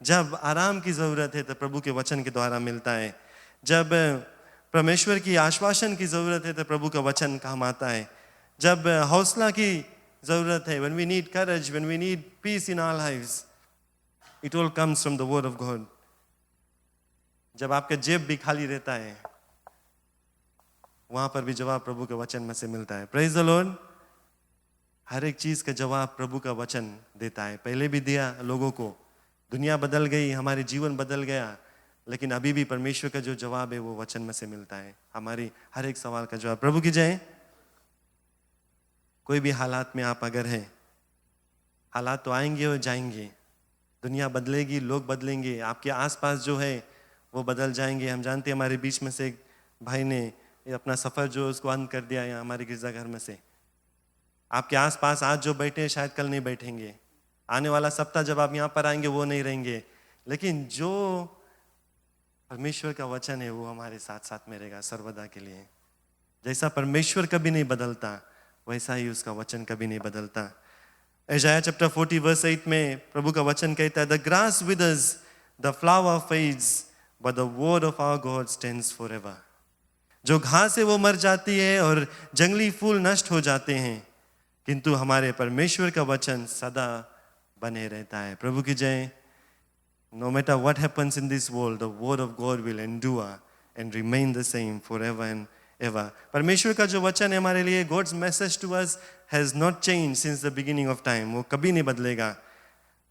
जब आराम की ज़रूरत है तो प्रभु के वचन के द्वारा मिलता है। जब परमेश्वर की आश्वासन की ज़रूरत है तो प्रभु का वचन काम आता है। जब हौसला की ज़रूरत है, when we need courage, when we need peace in our lives, it all comes from the word of God. जब आपका जेब भी खाली रहता है, वहां पर भी जवाब प्रभु के वचन में से मिलता है। Praise the Lord. हर एक चीज का जवाब प्रभु का वचन देता है। पहले भी दिया लोगों को, दुनिया बदल गई, हमारे जीवन बदल गया, लेकिन अभी भी परमेश्वर का जो जवाब है वो वचन में से मिलता है। हमारी हर एक सवाल का जवाब। प्रभु की जय। कोई भी हालात में आप अगर हैं, हालात तो आएंगे और जाएंगे, दुनिया बदलेगी, लोग बदलेंगे, आपके आसपास जो है वो बदल जाएंगे। हम जानते हैं हमारे बीच में से एक भाई ने अपना सफ़र जो उसको अंत कर दिया यहाँ हमारे गिरजाघर में से। आपके आसपास आज जो बैठे हैं शायद कल नहीं बैठेंगे, आने वाला सप्ताह जब आप यहाँ पर आएंगे वो नहीं रहेंगे, लेकिन जो परमेश्वर का वचन है वो हमारे साथ साथ में रहेगा सर्वदा के लिए। जैसा परमेश्वर कभी नहीं बदलता, वैसा ही उसका वचन कभी नहीं बदलता। यशायाह चैप्टर 40 वर्स 8 में प्रभु का वचन कहता है, the grass withers, the flower fades, but the word of our God stands forever. जो घास है वो मर जाती है और जंगली फूल नष्ट हो जाते हैं, किंतु हमारे परमेश्वर का वचन सदा बने रहता है। प्रभु की जय। No matter what happens in this world, the word of God will endure and remain the same forever and ever. परमेश्वर का जो वचन है हमारे लिए, God's message to us has not changed since the beginning of time. वो कभी नहीं बदलेगा।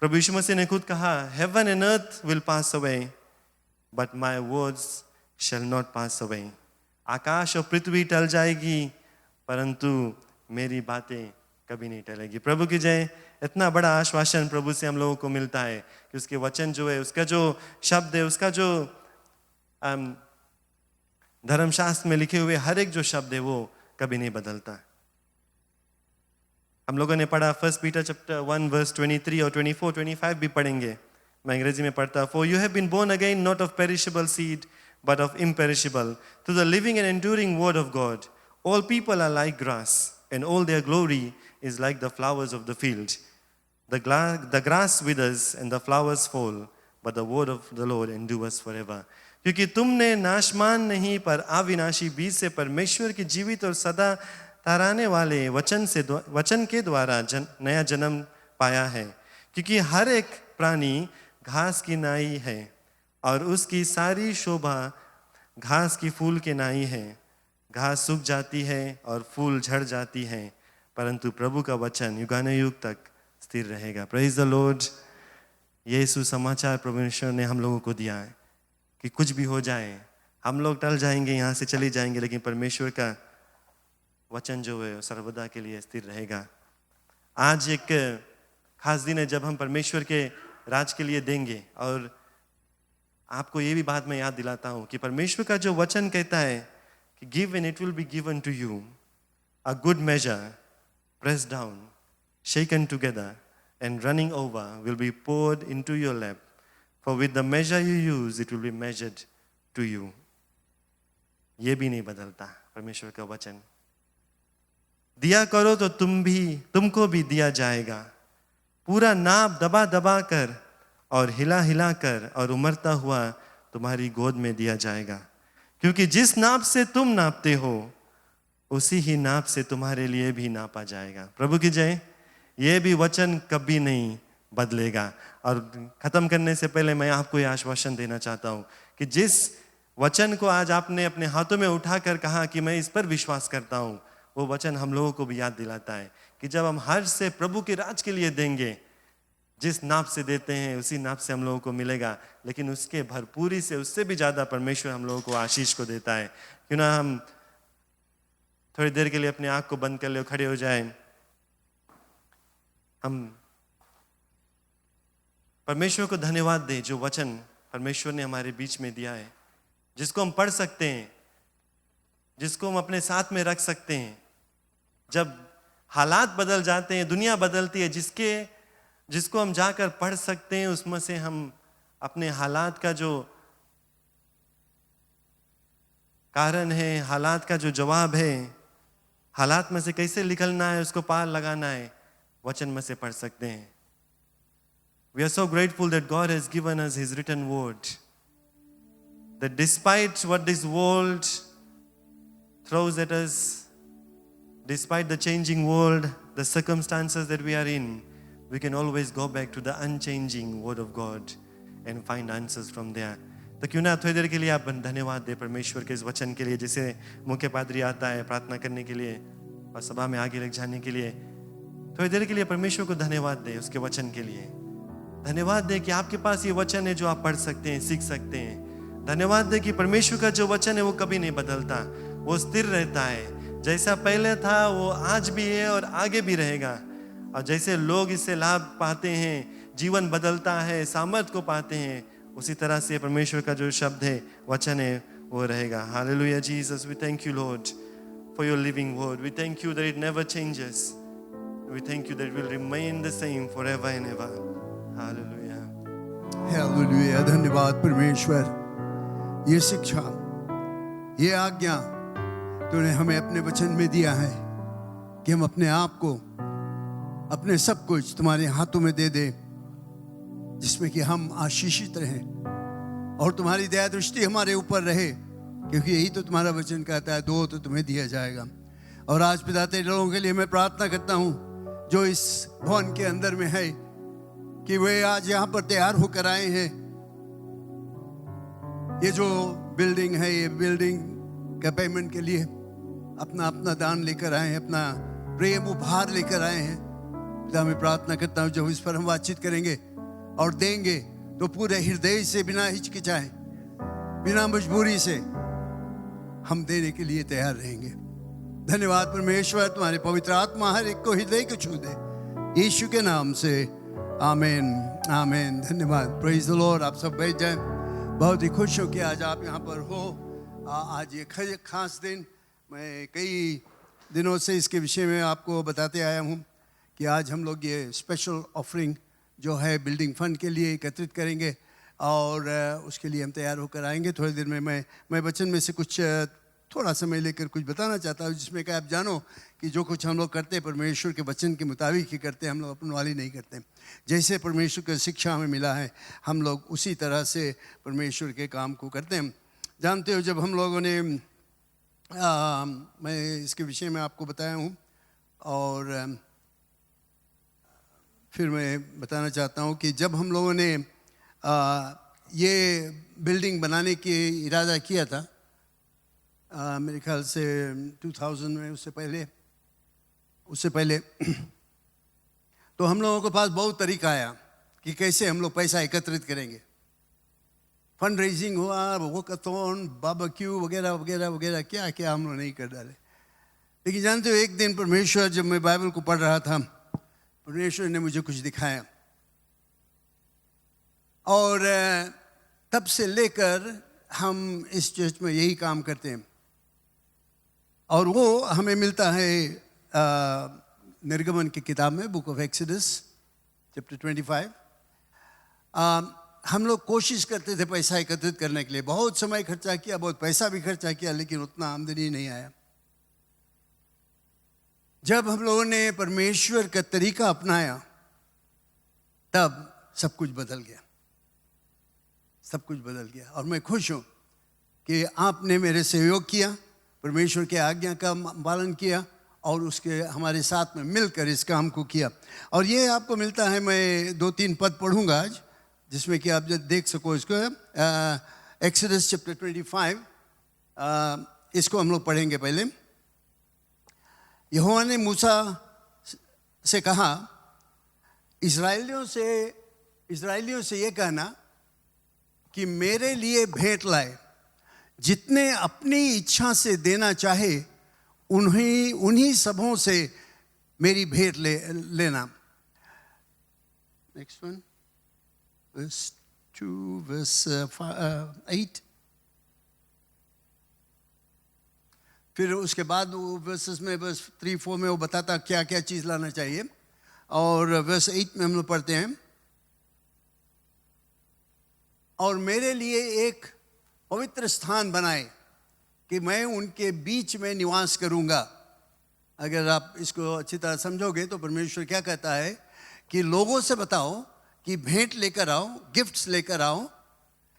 प्रभु यीशु मसीह ने खुद कहा, Heaven and earth will pass away, but my words shall not pass away. आकाश और पृथ्वी टल जाएगी, परंतु मेरी बातें कभी नहीं टलेगी। प्रभु की जय। इतना बड़ा आश्वासन प्रभु से हम लोगों को मिलता है कि उसके वचन जो है, उसका जो शब्द है, उसका जो धर्मशास्त्र में लिखे हुए हर एक जो शब्द है वो कभी नहीं बदलता। हम लोगों ने पढ़ा 1 पीटर चैप्टर 1 वर्स 23 और 24, 25 भी पढ़ेंगे। मैं अंग्रेजी में पढ़ता। For you have been born again not of perishable seed but of imperishable, through the living and enduring word of God. All people are like grass, and all their glory is like the flowers of the field. The grass withers and the flowers fall, but the word of the Lord endures forever. क्योंकि तुमने नाशमान नहीं पर अविनाशी बीज से परमेश्वर की जीवित और सदा तराने वाले वचन के द्वारा नया जन्म पाया है। क्योंकि हर एक प्राणी घास की नाई है और उसकी सारी शोभा घास की फूल के नाई है। घास सूख जाती है और फूल झड़ जाती है, परंतु प्रभु का वचन युगानुयुग तक स्थिर रहेगा। Praise the Lord. ये सुसमाचार परमेश्वर ने हम लोगों को दिया है कि कुछ भी हो जाए, हम लोग टल जाएंगे, यहाँ से चले जाएंगे, लेकिन परमेश्वर का वचन जो है सर्वदा के लिए स्थिर रहेगा। आज एक खास दिन है जब हम परमेश्वर के राज के लिए देंगे, और आपको ये भी बात मैं याद दिलाता हूँ कि परमेश्वर का जो वचन कहता है कि give and it will be given to you, a good measure, pressed down, shaken together, and running over will be poured into your lap. For with the measure you use, it will be measured to you. ये भी नहीं बदलता परमेश्वर का वचन। दिया करो तो तुमको भी दिया जाएगा, पूरा नाप दबा दबा कर और हिला हिला कर और उमड़ता हुआ तुम्हारी गोद में दिया जाएगा। क्योंकि जिस नाप से तुम नापते हो, उसी ही नाप से तुम्हारे लिए भी नापा जाएगा। प्रभु की जय। ये भी वचन कभी नहीं बदलेगा। और खत्म करने से पहले मैं आपको ये आश्वासन देना चाहता हूँ कि जिस वचन को आज आपने अपने हाथों में उठाकर कहा कि मैं इस पर विश्वास करता हूँ, वो वचन हम लोगों को भी याद दिलाता है कि जब हम हर से प्रभु के राज के लिए देंगे, जिस नाप से देते हैं उसी नाप से हम लोगों को मिलेगा, लेकिन उसके भरपूरी से, उससे भी ज़्यादा परमेश्वर हम लोगों को आशीष को देता है। क्यों ना हम थोड़ी देर के लिए अपने आँख को बंद कर ले, खड़े हो जाए। हम परमेश्वर को धन्यवाद दें जो वचन परमेश्वर ने हमारे बीच में दिया है, जिसको हम पढ़ सकते हैं, जिसको हम अपने साथ में रख सकते हैं। जब हालात बदल जाते हैं, दुनिया बदलती है, जिसको हम जाकर पढ़ सकते हैं, उसमें से हम अपने हालात का जो कारण है, हालात का जो जवाब है, हालात में से कैसे निकलना है, उसको पार लगाना है, वचन में से पढ़ सकते हैं. We are so grateful that God has given us His written word. That despite what this world throws at us, despite the changing world, the circumstances that we are in, we can always go back to the unchanging word of God and find answers from there. तो क्यों ना थोड़ी देर के लिए आप धन्यवाद दे परमेश्वर के इस वचन के लिए. जैसे मुख्य पादरी आता है प्रार्थना करने के लिए और सभा में आगे लग जाने के लिए, थोड़ी देर के लिए परमेश्वर को धन्यवाद दे उसके वचन के लिए. धन्यवाद दे कि आपके पास ये वचन है जो आप पढ़ सकते हैं, सीख सकते हैं. धन्यवाद दे कि परमेश्वर का जो वचन है वो कभी नहीं बदलता, वो स्थिर रहता है. जैसा पहले था वो आज भी है और आगे भी रहेगा. और जैसे लोग इससे लाभ पाते हैं, जीवन बदलता है, सामर्थ को पाते हैं, उसी तरह से परमेश्वर का जो शब्द है, वचन है, वो रहेगा. Hallelujah Jesus, we thank you Lord for your living word. We thank you that it never changes. We thank you that will remain the same forever and ever. Hallelujah. Hallelujah. धन्यवाद परमेश्वर. ये शिक्षा, ये आज्ञा तूने हमें अपने वचन में दिया है कि हम अपने आप को, अपने सब कुछ तुम्हारे हाथों में दे दे, जिसमें कि हम आशीषित रहें और तुम्हारी दया दृष्टि हमारे ऊपर रहे, क्योंकि यही तो तुम्हारा वचन कहता है, दो तो तुम्हें दिया जाएगा. और आज पिता तेरे लोगों के लिए मैं प्रार्थना करता हूँ जो इस भवन के अंदर में है, कि वे आज यहाँ पर तैयार होकर आए हैं. ये जो बिल्डिंग है, ये बिल्डिंग का पेमेंट के लिए अपना अपना दान लेकर आए हैं, अपना प्रेम उपहार लेकर आए हैं. पिता मैं प्रार्थना करता हूँ जब इस पर हम बातचीत करेंगे और देंगे तो पूरे हृदय से, बिना हिचकिचाए, बिना मजबूरी से हम देने के लिए तैयार रहेंगे. धन्यवाद परमेश्वर. तुम्हारे पवित्र आत्मा हर एक को हृदय को छू दे, यीशु के नाम से. आमीन, आमीन. धन्यवाद. Praise the Lord. आप सब बैठ जाएं. बहुत ही खुश हूँ कि आज आप यहाँ पर हो. आज ये खास दिन, मैं कई दिनों से इसके विषय में आपको बताते आया हूँ कि आज हम लोग ये स्पेशल ऑफरिंग जो है बिल्डिंग फंड के लिए एकत्रित करेंगे और उसके लिए हम तैयार होकर आएंगे. थोड़ी देर में मैं वचन में से कुछ थोड़ा समय लेकर कुछ बताना चाहता हूँ, जिसमें कि आप जानो कि जो कुछ हम लोग करते हैं परमेश्वर के वचन के मुताबिक ही करते हैं. हम लोग अपन वाली नहीं करते. जैसे परमेश्वर की शिक्षा हमें मिला है, हम लोग उसी तरह से परमेश्वर के काम को करते हैं. जानते हो, जब हम लोगों ने मैं इसके विषय में आपको बताया हूँ और फिर मैं बताना चाहता हूँ कि जब हम लोगों ने ये बिल्डिंग बनाने की इरादा किया था, मेरे ख्याल से 2000 में, उससे पहले तो हम लोगों के पास बहुत तरीका आया कि कैसे हम लोग पैसा एकत्रित करेंगे. फंड रेजिंग हुआ, वॉकथॉन, बारबेक्यू वगैरह वगैरह वगैरह, क्या क्या हम लोग नहीं कर डाले. लेकिन जानते हो, एक दिन परमेश्वर, जब मैं बाइबल को पढ़ रहा था, परमेश्वर ने मुझे कुछ दिखाया और तब से लेकर हम इस चर्च में यही काम करते हैं. और वो हमें मिलता है निर्गमन की किताब में, बुक ऑफ एक्सोडस चैप्टर 25. हम लोग कोशिश करते थे पैसा एकत्रित करने के लिए. बहुत समय खर्चा किया, बहुत पैसा भी खर्चा किया, लेकिन उतना आमदनी नहीं आया. जब हम लोगों ने परमेश्वर का तरीका अपनाया, तब सब कुछ बदल गया. सब कुछ बदल गया. और मैं खुश हूँ कि आपने मेरे सहयोग किया, परमेश्वर के आज्ञा का पालन किया और उसके हमारे साथ में मिलकर इस काम को किया. और ये आपको मिलता है, मैं 2-3 पद पढ़ूंगा आज, जिसमें कि आप जब देख सको इसको. एक्सोडस चैप्टर 25, इसको हम लोग पढ़ेंगे. पहले यहोवा ने मूसा से कहा, इस्राएलियों से ये कहना कि मेरे लिए भेंट लाए, जितने अपनी इच्छा से देना चाहे उन्हीं सबों से मेरी भेंट लेना. Next one, verse 2, verse 8. फिर उसके बाद वो वर्सेस में, वर्स 3-4 में वो बताता क्या क्या चीज़ लाना चाहिए. और वर्स 8 में हम लोग पढ़ते हैं, और मेरे लिए एक पवित्र स्थान बनाए कि मैं उनके बीच में निवास करूंगा। अगर आप इसको अच्छी तरह समझोगे तो परमेश्वर क्या कहता है कि लोगों से बताओ कि भेंट लेकर आओ, गिफ्ट्स लेकर आओ,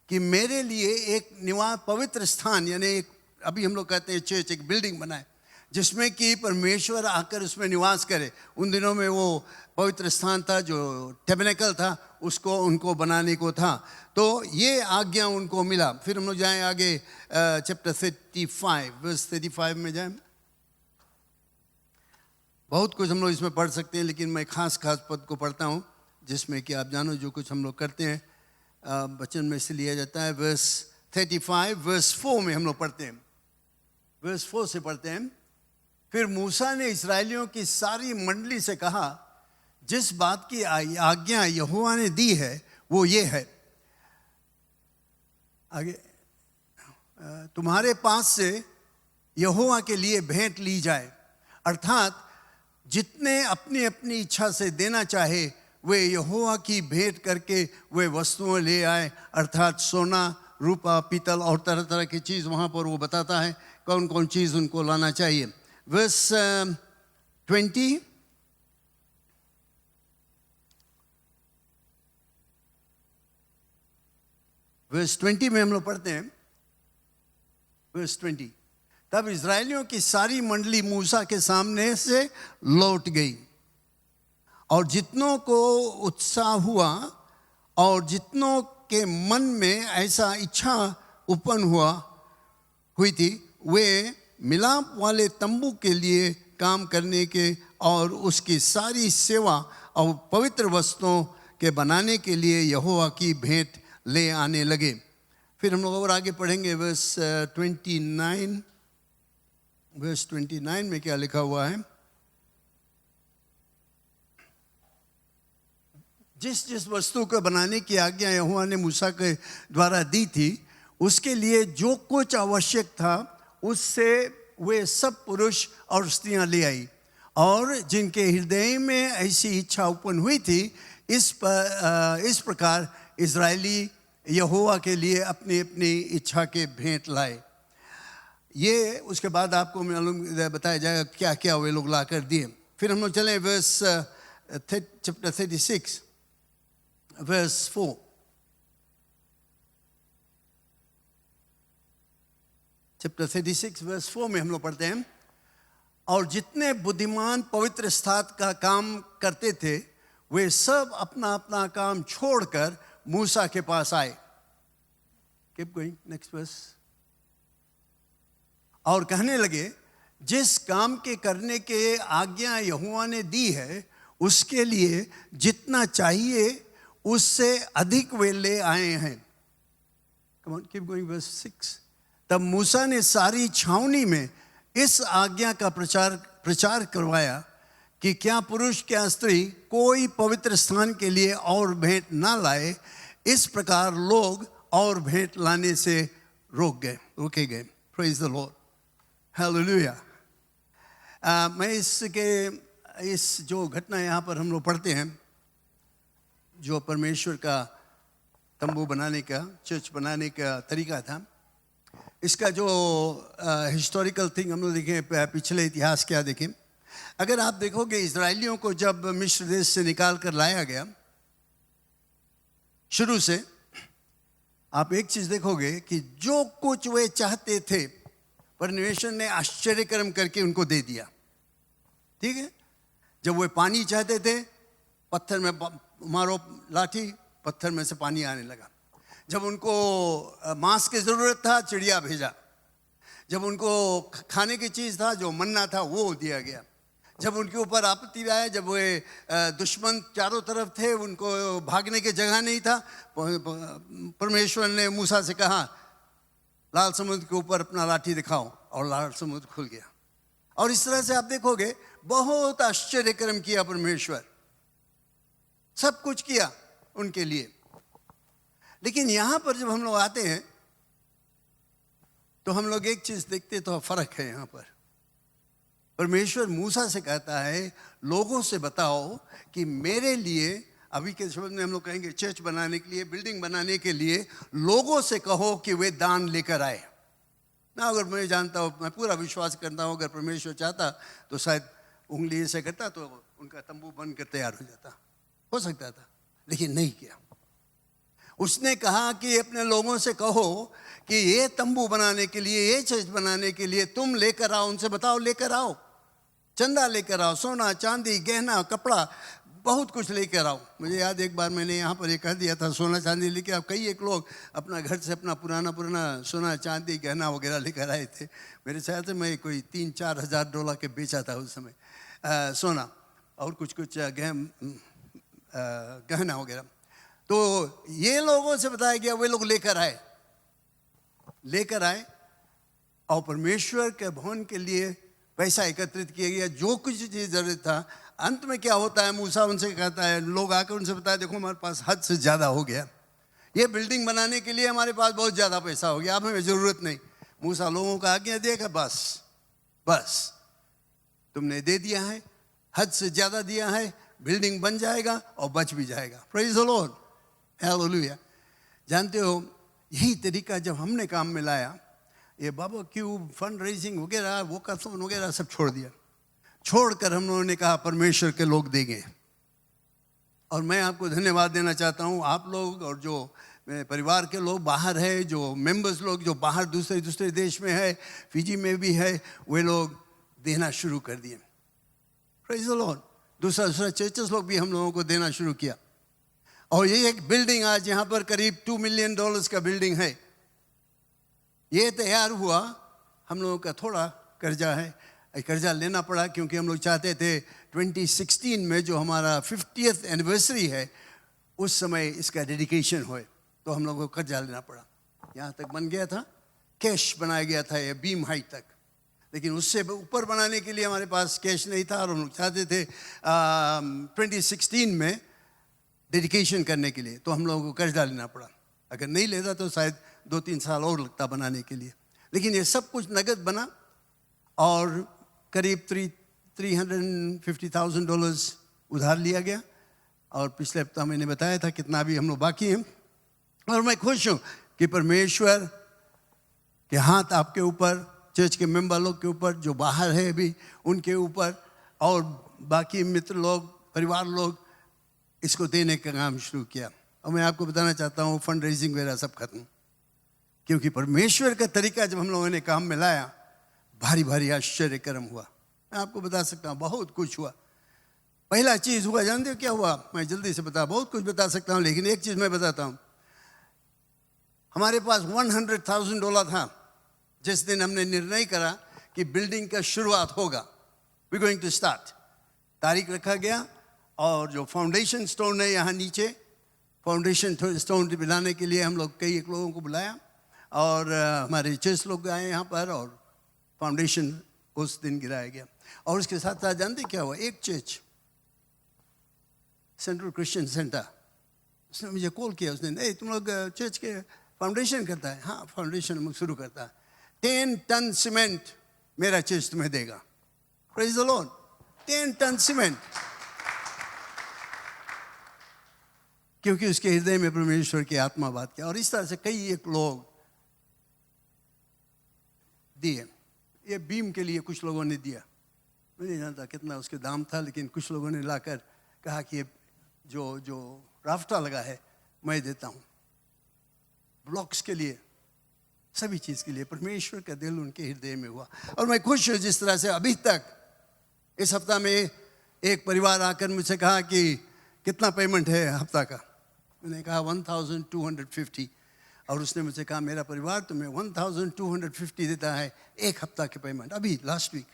कि मेरे लिए एक निवास पवित्र स्थान, यानी एक, अभी हम लोग कहते हैं चर्च, एक बिल्डिंग बनाए जिसमें कि परमेश्वर आकर उसमें निवास करे। उन दिनों में वो पवित्र स्थान था जो टेबरनेकल था, उसको उनको बनाने को था। तो ये आज्ञा उनको मिला। फिर हम लोग जाएं आगे, चैप्टर 35 वर्स 35 में जाएं। बहुत कुछ हम लोग इसमें पढ़ सकते हैं, लेकिन मैं खास पद को पढ़ता हूँ जिसमें कि आप जानो जो कुछ हम लोग करते हैं वचन में से लिया जाता है। वर्स 35 वर्स 4 में हम लोग पढ़ते हैं, वर्स 4 से पढ़ते हैं। फिर मूसा ने इस्राएलियों की सारी मंडली से कहा, जिस बात की आज्ञा यहोवा ने दी है वो ये है, आगे, तुम्हारे पास से यहोवा के लिए भेंट ली जाए, अर्थात जितने अपनी अपनी इच्छा से देना चाहे वे यहोवा की भेंट करके वे वस्तुएं ले आए, अर्थात सोना, रूपा, पीतल और तरह तरह की चीज़। वहाँ पर वो बताता है कौन कौन चीज़ उनको लाना चाहिए। वर्स 20, वर्स 20 में हम लोग पढ़ते हैं, वर्स 20, तब इस्राएलियों की सारी मंडली मूसा के सामने से लौट गई, और जितनों को उत्साह हुआ और जितनों के मन में ऐसा इच्छा उत्पन्न हुई थी, वे मिलाप वाले तंबू के लिए काम करने के और उसकी सारी सेवा और पवित्र वस्तुओं के बनाने के लिए यहोवा की भेंट ले आने लगे। फिर हम लोग और आगे पढ़ेंगे वर्स 29, वर्स 29 में क्या लिखा हुआ है, जिस जिस वस्तु को बनाने की आज्ञा यहोवा ने मूसा के द्वारा दी थी, उसके लिए जो कुछ आवश्यक था उससे वे सब पुरुष और स्त्रियां ले आई, और जिनके हृदय में ऐसी इच्छा उत्पन्न हुई थी, इस प्रकार इजरायली यहोवा के लिए अपनी अपनी इच्छा के भेंट लाए। ये उसके बाद आपको मालूम बताया जाएगा क्या क्या वे लोग ला कर दिए। फिर हम लोग चले verse chapter 36 verse 4, chapter 36 verse 4 में हम लोग पढ़ते हैं, और जितने बुद्धिमान पवित्र स्थान का काम करते थे वे सब अपना अपना काम छोड़कर मूसा के पास आए। Keep going, next verse. और कहने लगे, जिस काम के करने के आज्ञा यहोवा ने दी है उसके लिए जितना चाहिए उससे अधिक वे ले आए हैं। Come on, keep going, verse 6। तब मूसा ने सारी छावनी में इस आज्ञा का प्रचार करवाया कि क्या पुरुष क्या स्त्री कोई पवित्र स्थान के लिए और भेंट ना लाए। इस प्रकार लोग और भेंट लाने से रोके गए। Praise the Lord, hallelujah. मैं इस जो घटना यहाँ पर हम लोग पढ़ते हैं, जो परमेश्वर का तंबू बनाने का, चर्च बनाने का तरीका था, इसका जो हिस्टोरिकल थिंग हम लोग देखें, पिछले इतिहास क्या देखें। अगर आप देखोगे इजरायलियों को जब मिस्र देश से निकाल कर लाया गया, शुरू से आप एक चीज देखोगे कि जो कुछ वे चाहते थे परमेश्वर ने आश्चर्यकर्म करके उनको दे दिया। ठीक है, जब वे पानी चाहते थे, पत्थर में मारो लाठी, पत्थर में से पानी आने लगा। जब उनको मांस की जरूरत था, चिड़िया भेजा। जब उनको खाने की चीज था, जो मन्ना था, वो दिया गया। जब उनके ऊपर आपत्ति आया, जब वे दुश्मन चारों तरफ थे, उनको भागने की जगह नहीं था, परमेश्वर ने मूसा से कहा, लाल समुद्र के ऊपर अपना लाठी दिखाओ, और लाल समुद्र खुल गया। और इस तरह से आप देखोगे बहुत आश्चर्यकर्म किया परमेश्वर, सब कुछ किया उनके लिए। लेकिन यहां पर जब हम लोग आते हैं तो हम लोग एक चीज देखते तो फर्क है। यहां पर परमेश्वर मूसा से कहता है, लोगों से बताओ कि मेरे लिए, अभी के शब्द में हम लोग कहेंगे चर्च बनाने के लिए, बिल्डिंग बनाने के लिए, लोगों से कहो कि वे दान लेकर आए। ना अगर मैं जानता हूँ, मैं पूरा विश्वास करता हूँ, अगर परमेश्वर चाहता तो शायद उंगली ऐसे करता तो उनका तंबू बन कर तैयार हो जाता, हो सकता था, लेकिन नहीं किया। उसने कहा कि अपने लोगों से कहो कि ये तंबू बनाने के लिए, ये चर्च बनाने के लिए तुम लेकर आओ, उनसे बताओ लेकर आओ, चंदा लेकर आओ, सोना चांदी गहना कपड़ा बहुत कुछ लेकर आओ। मुझे याद एक बार मैंने यहाँ पर एक कह दिया था सोना चांदी लेके आओ, कई एक लोग अपना घर से अपना पुराना सोना चांदी गहना वगैरह लेकर आए थे। मेरे ख्याल से मैं कोई 3-4 हज़ार डॉलर के बेचा था उस समय सोना और कुछ गहना वगैरह। तो ये लोगों से बताया गया, वे लोग लेकर आए और परमेश्वर के भवन के लिए पैसा एकत्रित किया गया, जो कुछ चीज़ जरूरत था। अंत में क्या होता है, मूसा उनसे कहता है, लोग आकर उनसे बताया देखो हमारे पास हद से ज़्यादा हो गया, ये बिल्डिंग बनाने के लिए हमारे पास बहुत ज़्यादा पैसा हो गया, अब हमें ज़रूरत नहीं। मूसा लोगों का आज्ञा देगा, बस तुमने दे दिया है, हद से ज़्यादा दिया है, बिल्डिंग बन जाएगा और बच भी जाएगा। Praise the Lord, hallelujah. जानते हो यही तरीका जब हमने काम में लाया, ये बाबा क्यूब फंड रेजिंग वगैरह वोकाथन वगैरह सब छोड़कर हम लोगों ने कहा परमेश्वर के लोग देंगे। और मैं आपको धन्यवाद देना चाहता हूँ, आप लोग और जो मेरे परिवार के लोग बाहर है, जो मेंबर्स लोग जो बाहर दूसरे देश में है, फिजी में भी है, वे लोग देना शुरू कर दिए। Praise the Lord. दूसरा चर्चेस लोग भी हम लोगों को देना शुरू किया। और ये एक बिल्डिंग आज यहाँ पर करीब $2 मिलियन का बिल्डिंग है, ये तैयार हुआ। हम लोगों का थोड़ा कर्जा है, कर्जा लेना पड़ा क्योंकि हम लोग चाहते थे 2016 में जो हमारा 50th एनिवर्सरी है उस समय इसका डेडिकेशन होए, तो हम लोगों को कर्जा लेना पड़ा। यहाँ तक बन गया था, कैश बनाया गया था ये बीम हाइट तक, लेकिन उससे ऊपर बनाने के लिए हमारे पास कैश नहीं था और हम लोग चाहते थे 2016 में डेडिकेशन करने के लिए, तो हम लोगों को कर्जा लेना पड़ा। अगर नहीं लेता तो शायद 2-3 साल और लगता बनाने के लिए, लेकिन ये सब कुछ नगद बना और करीब $350,000 उधार लिया गया। और पिछले हफ्ता मैंने बताया था कितना भी हम लोग बाकी हैं। और मैं खुश हूँ कि परमेश्वर के हाथ आपके ऊपर, चर्च के मेंबर लोग के ऊपर, जो बाहर है अभी उनके ऊपर, और बाकी मित्र लोग, परिवार लोग इसको देने का काम शुरू किया। और मैं आपको बताना चाहता हूँ फंड रेजिंग वगैरह सब खत्म, क्योंकि परमेश्वर का तरीका जब हम लोगों ने काम में लाया, भारी भारी आश्चर्य कर्म हुआ। मैं आपको बता सकता हूँ बहुत कुछ हुआ। पहला चीज़ हुआ, जानते हो क्या हुआ? मैं जल्दी से बहुत कुछ बता सकता हूँ, लेकिन एक चीज़ मैं बताता हूँ। हमारे पास $100,000 था जिस दिन हमने निर्णय करा कि बिल्डिंग का शुरुआत होगा, वी गोइंग टू स्टार्ट। तारीख रखा गया और जो फाउंडेशन स्टोन है यहाँ नीचे, फाउंडेशन स्टोन मिलाने के लिए हम लोग कई एक लोगों को बुलाया और हमारे चर्च लोग आए यहाँ पर और फाउंडेशन उस दिन गिराया गया। और उसके साथ साथ जानते क्या हुआ? एक चर्च, सेंट्रल क्रिश्चियन सेंटर, उसने मुझे कॉल किया। उसने, नहीं तुम लोग चर्च के फाउंडेशन करता है? हाँ फाउंडेशन हम शुरू करता है। 10 टन सीमेंट मेरा चर्च तुम्हें देगा। Praise the Lord. 10 ton cement, क्योंकि उसके हृदय में परमेश्वर की आत्मा बात किया। और इस तरह से कई एक लोग दिए। ये बीम के लिए कुछ लोगों ने दिया, मैं नहीं जानता कितना उसके दाम था, लेकिन कुछ लोगों ने लाकर कहा कि ये जो राफ्टा लगा है मैं देता हूँ। ब्लॉक्स के लिए, सभी चीज़ के लिए परमेश्वर का दिल उनके हृदय में हुआ। और मैं खुश हूँ जिस तरह से अभी तक, इस हफ्ता में एक परिवार आकर मुझसे कहा कि कितना पेमेंट है हफ्ता का? मैंने कहा 1250। और उसने मुझसे कहा मेरा परिवार तुम्हें 1250 देता है एक हफ्ता के पेमेंट, अभी last week.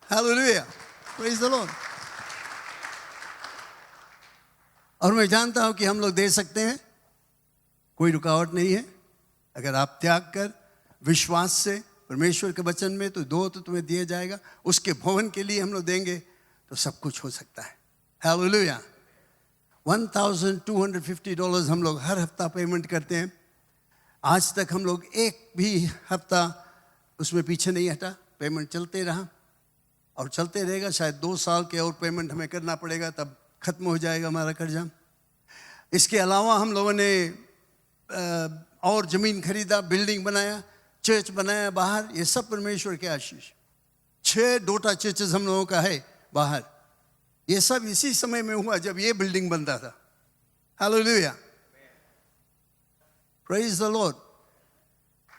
Hallelujah, praise the Lord. और मैं जानता हूं कि हम लोग दे सकते हैं, कोई रुकावट नहीं है। अगर आप त्याग कर विश्वास से परमेश्वर के वचन में, तो दो तो तुम्हें दिया जाएगा, उसके भवन के लिए हम लोग देंगे तो सब कुछ हो सकता है। हालेलुया। $1,250 हम लोग हर हफ्ता पेमेंट करते हैं। आज तक हम लोग एक भी हफ्ता उसमें पीछे नहीं हटा, पेमेंट चलते रहा और चलते रहेगा। शायद 2 साल के और पेमेंट हमें करना पड़ेगा, तब खत्म हो जाएगा हमारा कर्जा। इसके अलावा हम लोगों ने और ज़मीन खरीदा, बिल्डिंग बनाया, चर्च बनाया बाहर, ये सब परमेश्वर के आशीष। 6 डोटा चर्चेस हम लोगों का है बाहर, ये सब इसी समय में हुआ जब ये बिल्डिंग बनता था। Hallelujah, praise the Lord.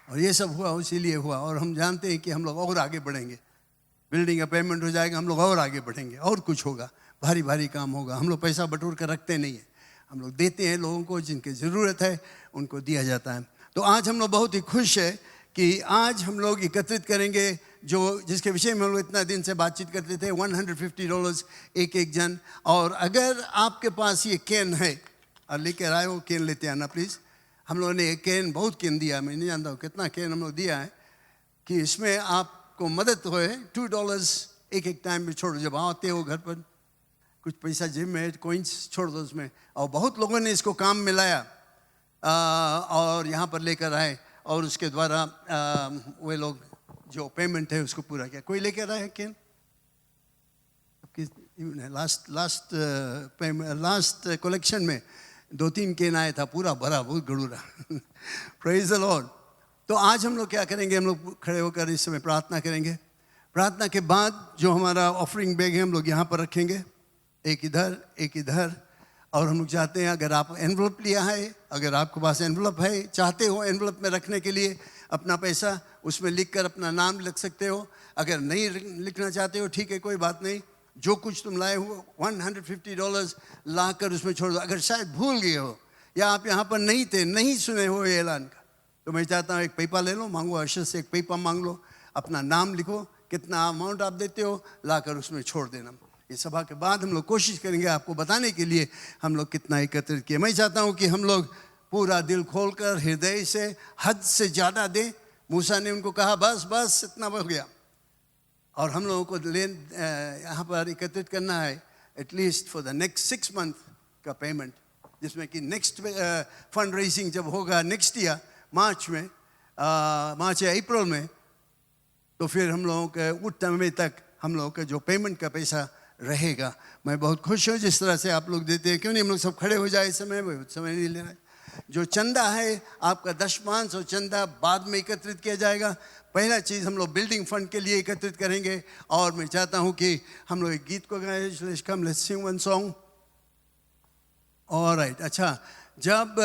और ये सब हुआ इसीलिए हुआ, और हम जानते हैं कि हम लोग और आगे बढ़ेंगे। बिल्डिंग का पेमेंट हो जाएगा, हम लोग और आगे बढ़ेंगे, और कुछ होगा, भारी भारी काम होगा। हम लोग पैसा बटोर कर रखते नहीं है, हम लोग देते हैं लोगों को, जिनकी ज़रूरत है उनको दिया जाता है। तो आज हम लोग बहुत ही खुश है कि आज हम लोग एकत्रित करेंगे, जो जिसके विषय में हम लोग इतना दिन से बातचीत करते थे, $150 एक जन। और अगर आपके पास ये कैन है और लेकर आए हो, कैन लेते आना प्लीज़। हम लोगों ने एक कैन, बहुत कैन दिया, मैं नहीं जानता हूँ कितना कैन हम लोग दिया है, कि इसमें आपको मदद होए। $2 एक टाइम में छोड़ो, जब आते हो घर पर कुछ पैसा जेब में, कॉइन्स छोड़ दो उसमें। और बहुत लोगों ने इसको काम में लाया और यहाँ पर लेकर आए, और उसके द्वारा वे लोग जो पेमेंट है उसको पूरा किया। कोई लेकर आया कैन? लास्ट कलेक्शन में 2-3 कैन आया था, पूरा भरा, बहुत गड़ूरा। Praise the Lord. तो आज हम लोग क्या करेंगे, हम लोग खड़े होकर इस समय प्रार्थना करेंगे। प्रार्थना के बाद जो हमारा ऑफरिंग बैग है हम लोग यहाँ पर रखेंगे, एक इधर एक इधर। और हम लोग चाहते हैं, अगर आप एनवलप लिया है, अगर आपके पास एनवलप है, चाहते हो एनवलप में रखने के लिए अपना पैसा, उसमें लिखकर अपना नाम लिख सकते हो। अगर नहीं लिखना चाहते हो, ठीक है, कोई बात नहीं। जो कुछ तुम लाए हो $150 ला कर उसमें छोड़ दो। अगर शायद भूल गए हो या आप यहाँ पर नहीं थे, नहीं सुने हो ये ऐलान का, तो मैं चाहता हूँ एक पेपा ले लो, मांगो अर्शद से एक पेपा मांग लो, अपना नाम लिखो, कितना अमाउंट आप देते हो, ला कर उसमें छोड़ देना। ये सभा के बाद हम लोग कोशिश करेंगे आपको बताने के लिए हम लोग कितना एकत्रित किए। मैं चाहता हूँ कि हम लोग पूरा दिल खोलकर, हृदय से, हद से ज़्यादा दें। मूसा ने उनको कहा बस बस इतना हो गया, और हम लोगों को यहाँ पर एकत्रित करना है at least for the next 6 month का पेमेंट, जिसमें कि नेक्स्ट फंड रेजिंग जब होगा नेक्स्ट ईयर मार्च या अप्रैल में, तो फिर हम लोगों के उस समय तक हम लोगों का जो पेमेंट का पैसा रहेगा। मैं बहुत खुश हूँ जिस तरह से आप लोग देते हैं। क्यों नहीं हम लोग सब खड़े हो जाए इस समय नहीं लेना है। जो चंदा है आपका 10-5 और चंदा बाद में एकत्रित किया जाएगा। पहला चीज़ हम लोग बिल्डिंग फंड के लिए एकत्रित करेंगे, और मैं चाहता हूँ कि हम लोग एक गीत को गाएं। Come let's Singh one song. Alright, अच्छा, जब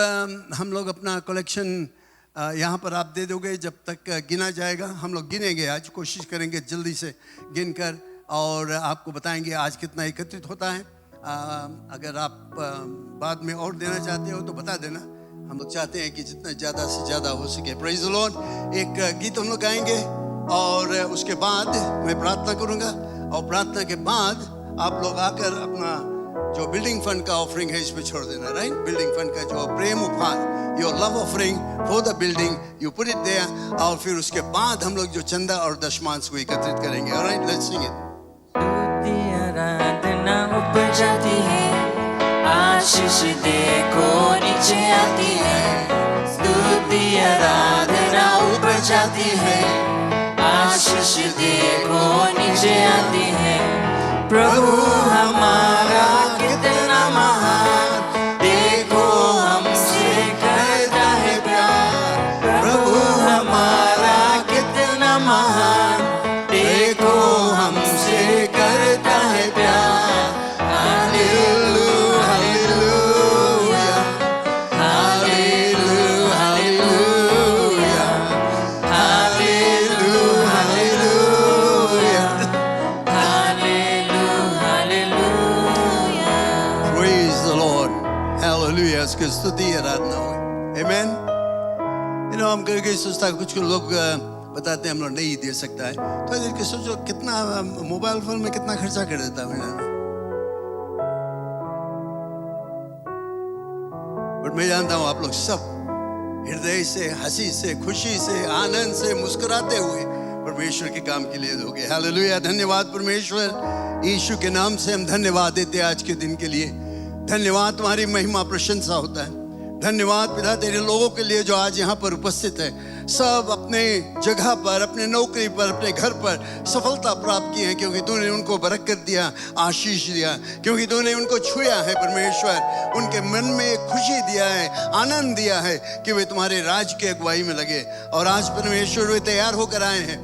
हम लोग अपना कलेक्शन यहाँ पर आप दे दोगे, जब तक गिना जाएगा, हम लोग गिनेंगे आज, कोशिश करेंगे जल्दी से गिनकर, और आपको बताएंगे आज कितना एकत्रित होता है। अगर आप बाद में और देना चाहते हो तो बता देना। हम लोग चाहते हैं कि जितना ज़्यादा से ज़्यादा हो सके। Praise the Lord. एक गीत हम लोग गाएंगे और उसके बाद मैं प्रार्थना करूँगा, और प्रार्थना के बाद आप लोग आकर अपना जो बिल्डिंग फंड का ऑफरिंग है इसमें छोड़ देना। राइट, बिल्डिंग फंड का जो प्रेम उपहार, your love offering for the building, you put it there. और फिर उसके बाद हम लोग जो चंदा और दशमांश को एकत्रित करेंगे। Alright, let's sing it. आराधना ऊपर जाती है, आशीष देखो नीचे आती है। स्तुति आराधना ऊपर जाती है, आशीष देखो नीचे आती है। प्रभु हमारा कितना महान, देखो हमसे करता है प्यार। प्रभु हमारा कितना महान, देखो हमसे करता है प्यार। Hallelujah hallelujah hallelujah hallelujah hallelujah hallelujah hallelujah. Praise the Lord. Hallelujah. उसकी स्तुति आराधना हो। Amen. हम कभी सोचता है, कुछ लोग बताते हैं हम लोग नहीं दे सकता है, तो देख के सोचो कितना मोबाइल फोन में कितना खर्चा कर देता है महीने में। बट मैं जानता हूँ आप लोग सब हृदय से, हंसी से, खुशी से, आनंद से, मुस्कुराते हुए परमेश्वर के काम के लिए दोगे। हालेलुया। धन्यवाद परमेश्वर, यीशु के नाम से हम धन्यवाद देते हैं आज के दिन के लिए। धन्यवाद, तुम्हारी महिमा प्रशंसा होता है। धन्यवाद पिता तेरे लोगों के लिए जो आज यहाँ पर उपस्थित है, सब अपने जगह पर, अपने नौकरी पर, अपने घर पर सफलता प्राप्त की है, क्योंकि तूने उनको बरकत दिया, आशीष दिया, क्योंकि तूने उनको छुआ है परमेश्वर, उनके मन में एक खुशी दिया है, आनंद दिया है कि वे तुम्हारे राज की अगुवाई में लगे। और आज परमेश्वर वे तैयार होकर आए हैं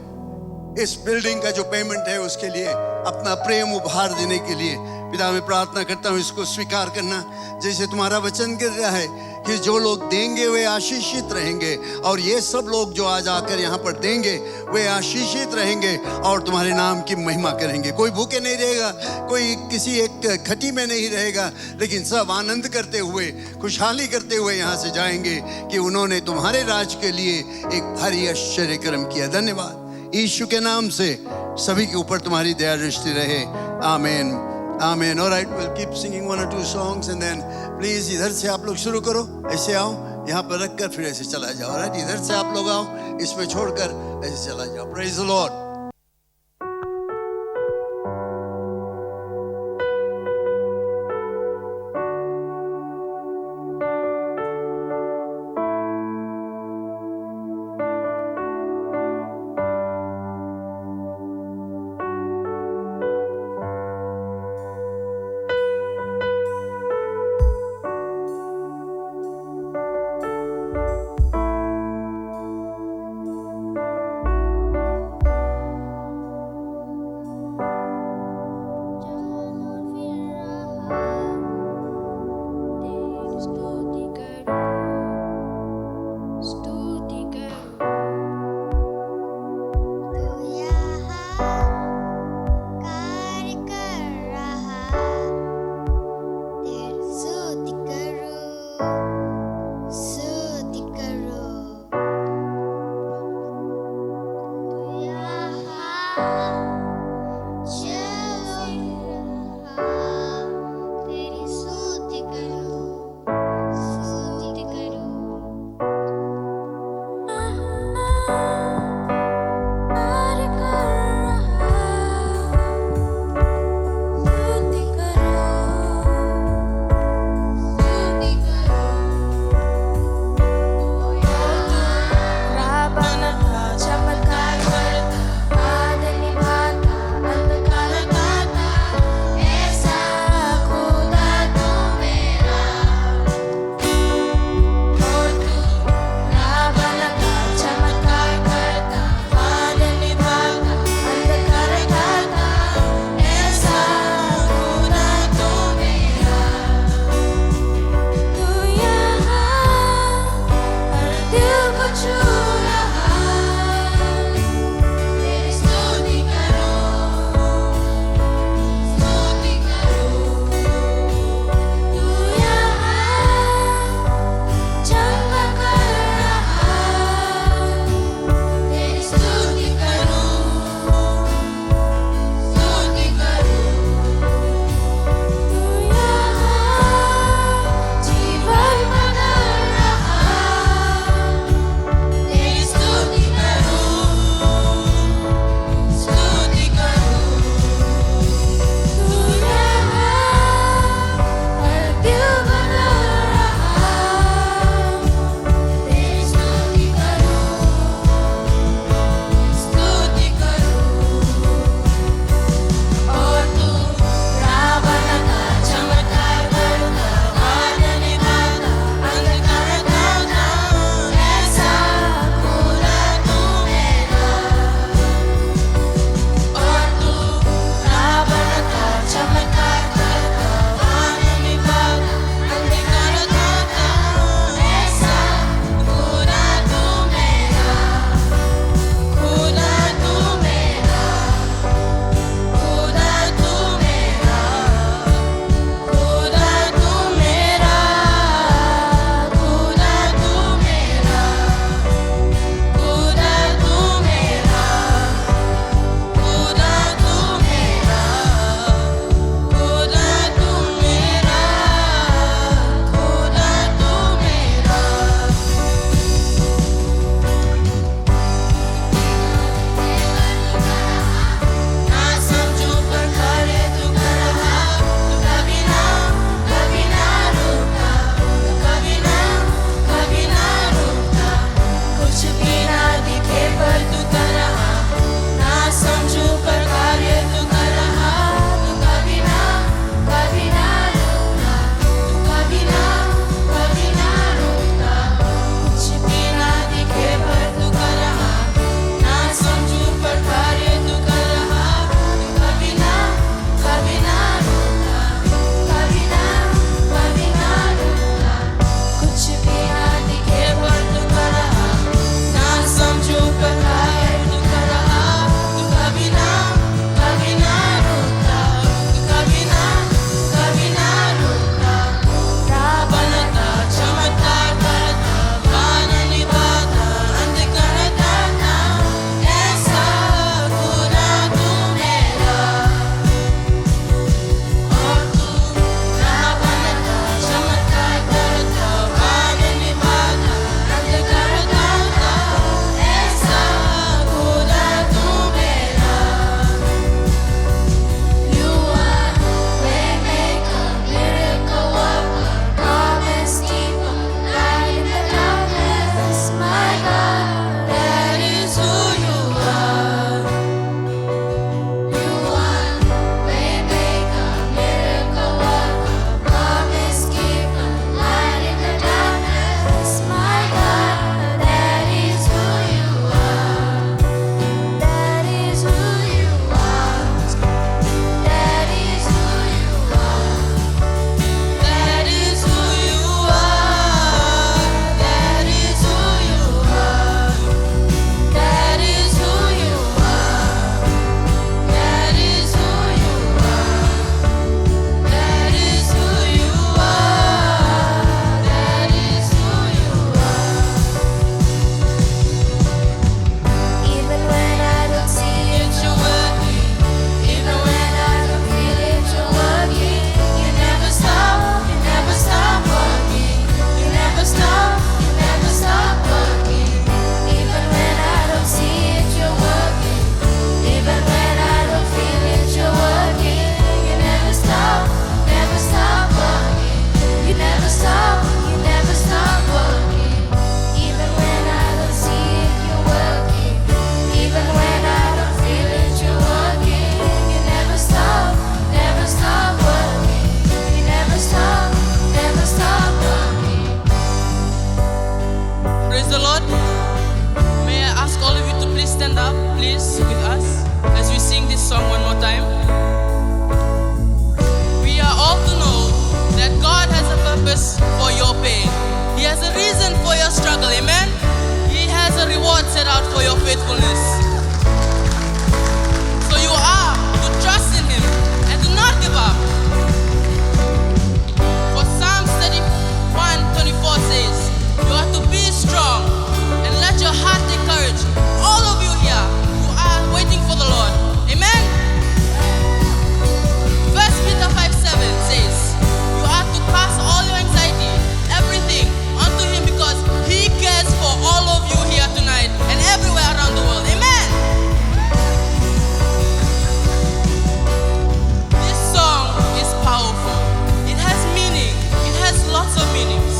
इस बिल्डिंग का जो पेमेंट है उसके लिए, अपना प्रेम उपहार देने के लिए। पिता मैं प्रार्थना करता हूँ इसको स्वीकार करना, जैसे तुम्हारा वचन कह रहा है कि जो लोग देंगे वे आशीषित रहेंगे, और ये सब लोग जो आज आकर यहाँ पर देंगे वे आशीषित रहेंगे और तुम्हारे नाम की महिमा करेंगे। कोई भूखे नहीं रहेगा, कोई किसी एक खटी में नहीं रहेगा, लेकिन सब आनंद करते हुए, खुशहाली करते हुए यहाँ से जाएंगे कि उन्होंने तुम्हारे राज के लिए एक भारी आश्चर्य कर्म किया। धन्यवाद यीशु के नाम से सभी के ऊपर तुम्हारी दया दृष्टि रहे। आमीन आमीन। Alright, will keep singing 1 or 2 songs and then please इधर से आप लोग शुरू करो, ऐसे आओ, यहाँ पर रखकर फिर ऐसे चला जाओ। ऑलराइट, इधर से आप लोग आओ, इसमें छोड़कर ऐसे चला जाओ। Praise the Lord. चमत्कार कुछ भी ना दिखे पर तू कर रहा, ना समझू पर कार्य तू कर रहा। तू कभी ना रुकता, तू कभी ना रुकता। कुछ भी ना दिखे पर तू कर रहा, ना समझू पर कार्य तू कर रहा। तू कभी ना रुकता, कभी ना रुकता। कुछ भी ना दिखे पर तू कर रहा, ना समझू पर कार्य तू कर रहा। तू कभी ना रुकता, तू कभी ना रुकता। राह बनता, चमत्कार करता, वान निभाता, अंत करता ना। ऐसा खुदा तू मेरा, और तू राह बनता, चमत्कार करता, वान निभाता, अंत करता ना। ऐसा खुदा तू मेरा। You are waymaker, miracle worker, promise keeper, light in the darkness. My God, that is who you are. You are waymaker, miracle worker, promise keeper, light in the darkness. My God, that is who you are. That is who you are. That is who you are. That is who you are. That is who you are. That is who you are. That is who you are. That is who you are. That is who you are. Even when I don't see it, you're working. Even when I don't feel it, you're working. You never stop working. You never stop working. Even when I don't see it, you're working. Even when I don't feel it, you're working. You never stop working. You never stop working. Even when I don't see it, you're working. Even when I don't feel it, you're working. You never stop working. You never stop working. Praise the Lord. May I ask all of you to please stand up, please, with us as we sing this song one more time. We are all to know that God has a purpose for your pain. He has a reason for your struggle, amen? He has a reward set out for your faithfulness. So you are to trust in Him and do not give up. For Psalms 31:24 says, you are to be strong and let your heart take courage. All of you here who are waiting for the Lord. Amen? 1 Peter 5:7 says, you are to cast all your anxiety, everything, onto Him because He cares for all of you here tonight and everywhere around the world. Amen? This song is powerful. It has meaning. It has lots of meanings.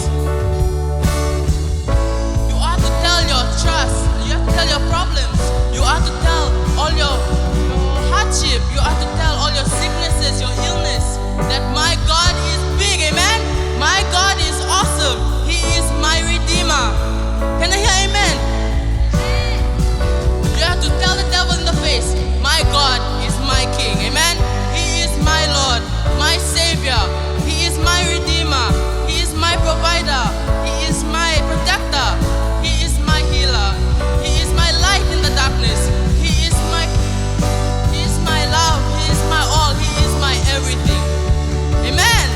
You are to tell your trust. You have to tell your problems. You are to tell all your hardship. You are to tell all your sicknesses, your illness, that my God is big, amen? My God is awesome. He is my Redeemer. Can I hear amen? You have to tell the devil in the face, my God is my King, amen? He is my Lord, my Savior. He is my Redeemer. He is my provider. He is my protector. He is my healer. He is my light in the darkness. He is my love. He is my all. He is my everything. Amen.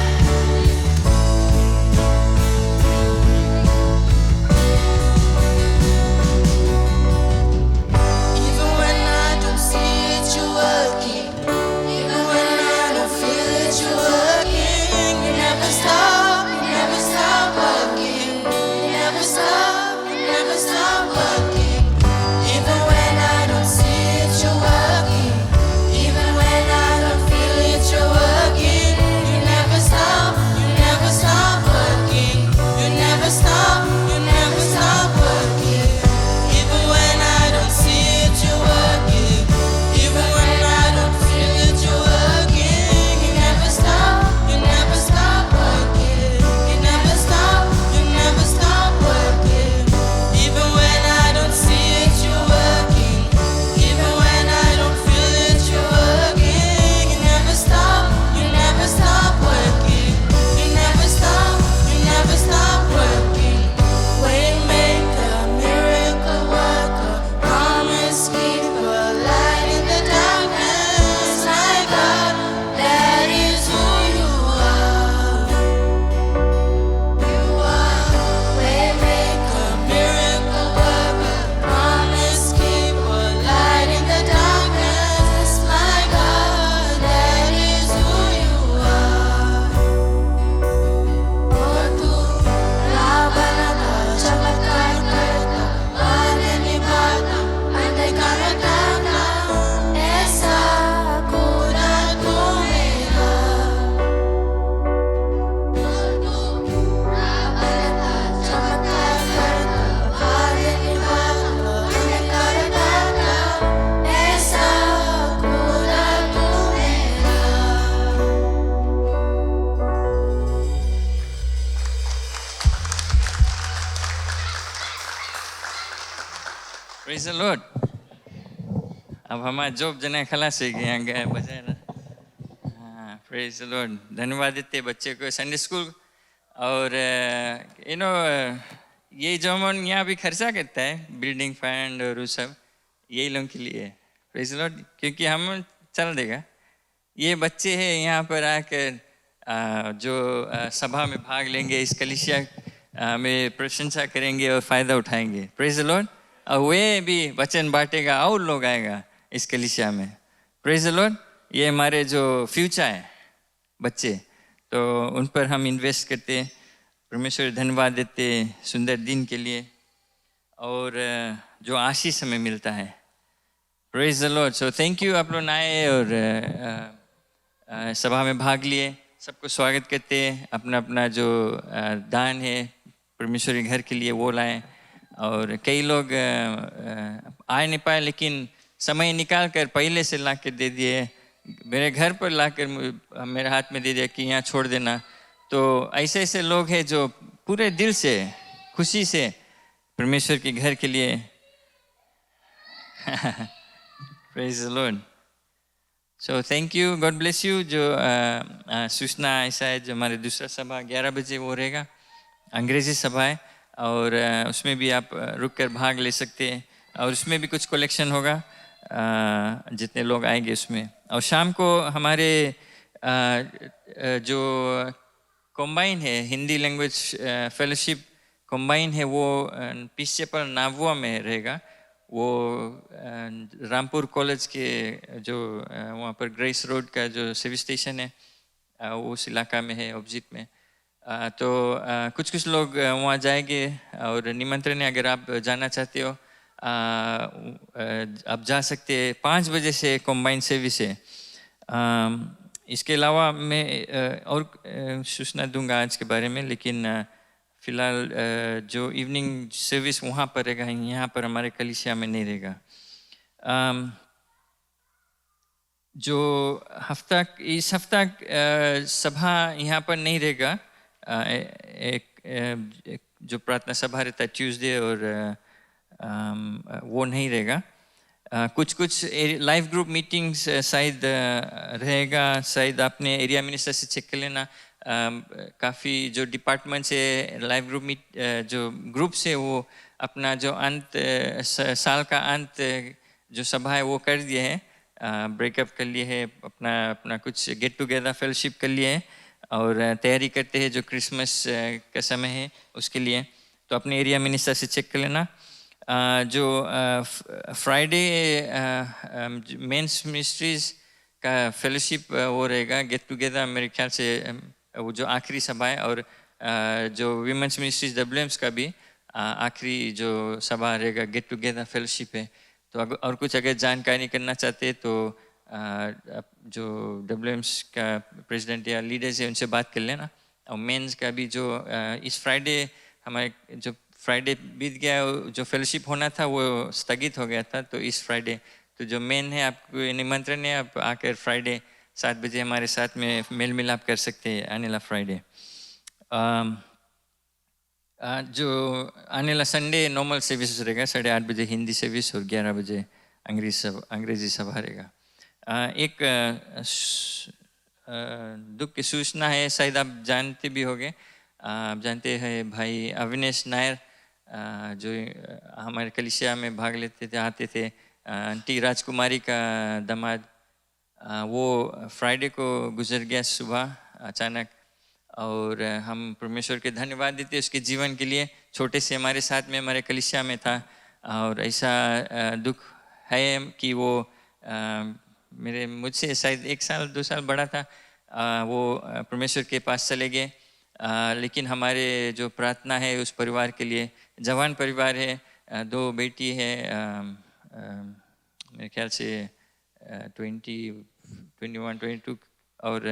Praise the Lord. अब हमारा job जना खलास हो गया गया बजाय ना। हाँ, प्रेज द लॉर्ड। धन्यवाद देते बच्चे को संडे स्कूल। और यू नो ये जो हम यहाँ भी खर्चा करता है बिल्डिंग फंड और वो सब यही लोगों के लिए है। Praise the Lord. क्योंकि हम चल देगा ये बच्चे हैं यहाँ पर आकर जो सभा में भाग लेंगे, इस कलीसिया में प्रशंसा करेंगे और फायदा उठाएंगे। Praise the Lord. और वे भी वचन बांटेगा और लोग आएगा इस कलीसिया में। Praise the Lord. ये हमारे जो फ्यूचर है बच्चे, तो उन पर हम इन्वेस्ट करते हैं। परमेश्वर धन्यवाद देते सुंदर दिन के लिए और जो आशीष हमें मिलता है। Praise the Lord. So thank you, आप लोग आए और सभा में भाग लिए। सबको स्वागत करते हैं। अपना अपना जो दान है परमेश्वर के घर के लिए वो लाएं। और कई लोग आ नहीं पाए लेकिन समय निकाल कर पहले से ला कर दे दिए, मेरे घर पर लाकर मेरे हाथ में दे दिया कि यहाँ छोड़ देना। तो ऐसे ऐसे लोग हैं जो पूरे दिल से खुशी से परमेश्वर के घर के लिए praise the Lord. So thank you, God bless you. जो सूचना ऐसा है, जो हमारे दूसरा सभा 11 बजे वो रहेगा, अंग्रेजी सभा है और उसमें भी आप रुक कर भाग ले सकते हैं और उसमें भी कुछ कलेक्शन होगा जितने लोग आएंगे उसमें। और शाम को हमारे जो कॉम्बाइन है हिंदी लैंग्वेज फेलोशिप कॉम्बाइन है वो पीस चैपल नावुआ में रहेगा। वो रामपुर कॉलेज के जो वहाँ पर ग्रेस रोड का जो सर्विस स्टेशन है वो उस इलाका में है, ऑपोजिट में। तो कुछ कुछ लोग वहाँ जाएंगे और निमंत्रण है, अगर आप जाना चाहते हो आप जा सकते हैं। 5 बजे से कॉम्बाइन सर्विस है। इसके अलावा मैं और सूचना दूंगा आज के बारे में, लेकिन फिलहाल जो इवनिंग सर्विस वहाँ पर रहेगा, यहाँ पर हमारे कलीसिया में नहीं रहेगा। जो इस हफ्ता सभा यहाँ पर नहीं रहेगा। एक जो प्रार्थना सभा रहता है ट्यूसडे और वो नहीं रहेगा। कुछ लाइव ग्रुप मीटिंग्स शायद रहेगा। शायद आपने एरिया मिनिस्टर से चेक कर लेना। काफ़ी जो डिपार्टमेंट से लाइव ग्रुप जो ग्रुप से वो अपना जो साल का अंत जो सभा है वो कर दिए हैं, ब्रेकअप कर लिए है, अपना कुछ गेट टुगेदर फेलोशिप कर लिए हैं और तैयारी करते हैं जो क्रिसमस का समय है उसके लिए। तो अपने एरिया मिनिस्टर से चेक कर लेना। जो फ्राइडे मेंस मिनिस्ट्रीज का फेलोशिप वो रहेगा, गेट टुगेदर मेरे ख्याल से वो जो आखिरी सभा है। और जो वीमेंस मिनिस्ट्रीज WMs का भी आखिरी जो सभा रहेगा, गेट टुगेदर फेलोशिप है। तो और कुछ अगर जानकारी करना चाहते हैं तो जो WMs का प्रेसिडेंट या लीडर्स है उनसे बात कर लेना। और मेंस का भी जो इस फ्राइडे हमारे जो फ्राइडे बीत गया, जो फेलोशिप होना था वो स्थगित हो गया था। तो इस फ्राइडे तो जो मेन है आपको निमंत्रण है, आप आकर फ्राइडे 7 बजे हमारे साथ में मेल मिलाप कर सकते हैं। आने वाला फ्राइडे जो आने वाला संडे नॉर्मल सर्विस रहेगा, 8:30 बजे हिंदी सर्विस और 11 बजे अंग्रेजी सभा रहेगा। एक दुख की सूचना है, शायद आप जानते भी होंगे। आप जानते हैं भाई अविनेश नायर जो हमारे कलीसिया में भाग लेते थे, आते थे, आंटी राजकुमारी का दामाद, वो फ्राइडे को गुजर गया सुबह अचानक। और हम परमेश्वर के धन्यवाद देते उसके जीवन के लिए। छोटे से हमारे साथ में हमारे कलीसिया में था और ऐसा दुख है कि वो मुझसे शायद 1 साल 2 साल बड़ा था। वो परमेश्वर के पास चले गए। लेकिन हमारे जो प्रार्थना है उस परिवार के लिए, जवान परिवार है, 2 बेटी है, मेरे ख्याल से 21, 22 और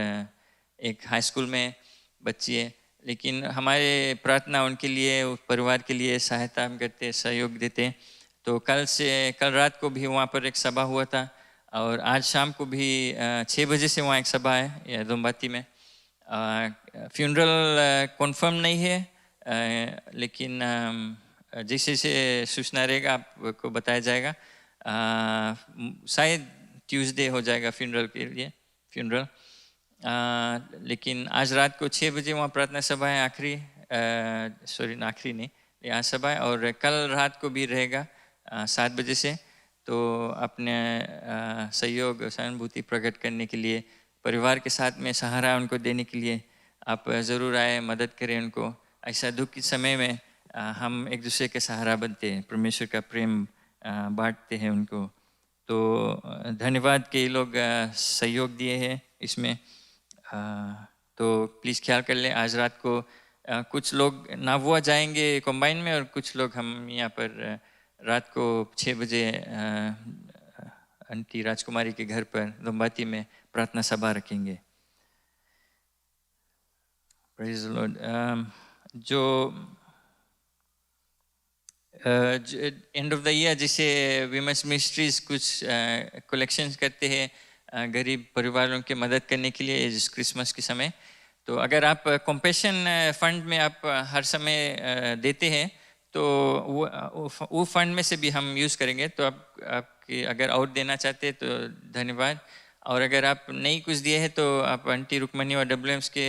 एक हाई स्कूल में बच्ची है। लेकिन हमारे प्रार्थना उनके लिए, उस परिवार के लिए सहायता हम करते, सहयोग देते। तो कल रात को भी वहाँ पर एक सभा हुआ था और आज शाम को भी 6 बजे से वहाँ एक सभा है दोमबाती में। फ्यूनरल कंफर्म नहीं है, लेकिन जैसे जैसे सूचना रहेगा आपको बताया जाएगा। शायद ट्यूसडे हो जाएगा फ्यूनरल के लिए फ्यूनरल। लेकिन आज रात को 6 बजे वहाँ प्रार्थना सभा है, आखिरी आखिरी नहीं, यहाँ सभा है। और कल रात को भी रहेगा 7 बजे से। तो अपने सहयोग सहानुभूति प्रकट करने के लिए, परिवार के साथ में सहारा उनको देने के लिए आप ज़रूर आए, मदद करें उनको। ऐसा दुख के समय में हम एक दूसरे के सहारा बनते हैं, परमेश्वर का प्रेम बांटते हैं उनको। तो धन्यवाद कि ये लोग सहयोग दिए हैं इसमें। तो प्लीज़ ख्याल कर लें। आज रात को कुछ लोग नावुआ जाएंगे कॉम्बाइन में, और कुछ लोग हम यहाँ पर रात को 6 बजे आंटी राजकुमारी के घर पर लंबाती में प्रार्थना सभा रखेंगे। Praise the Lord. जो एंड ऑफ द ईयर जैसे वीमस मिनिस्ट्रीज कुछ कलेक्शंस करते हैं गरीब परिवारों की मदद करने के लिए इस क्रिसमस के समय। तो अगर आप कंपैशन फंड में आप हर समय देते हैं तो वो फंड में से भी हम यूज़ करेंगे। तो आपकी अगर और देना चाहते हैं तो धन्यवाद। और अगर आप नहीं कुछ दिए हैं तो आप आंटी रुक्मणी और WMs के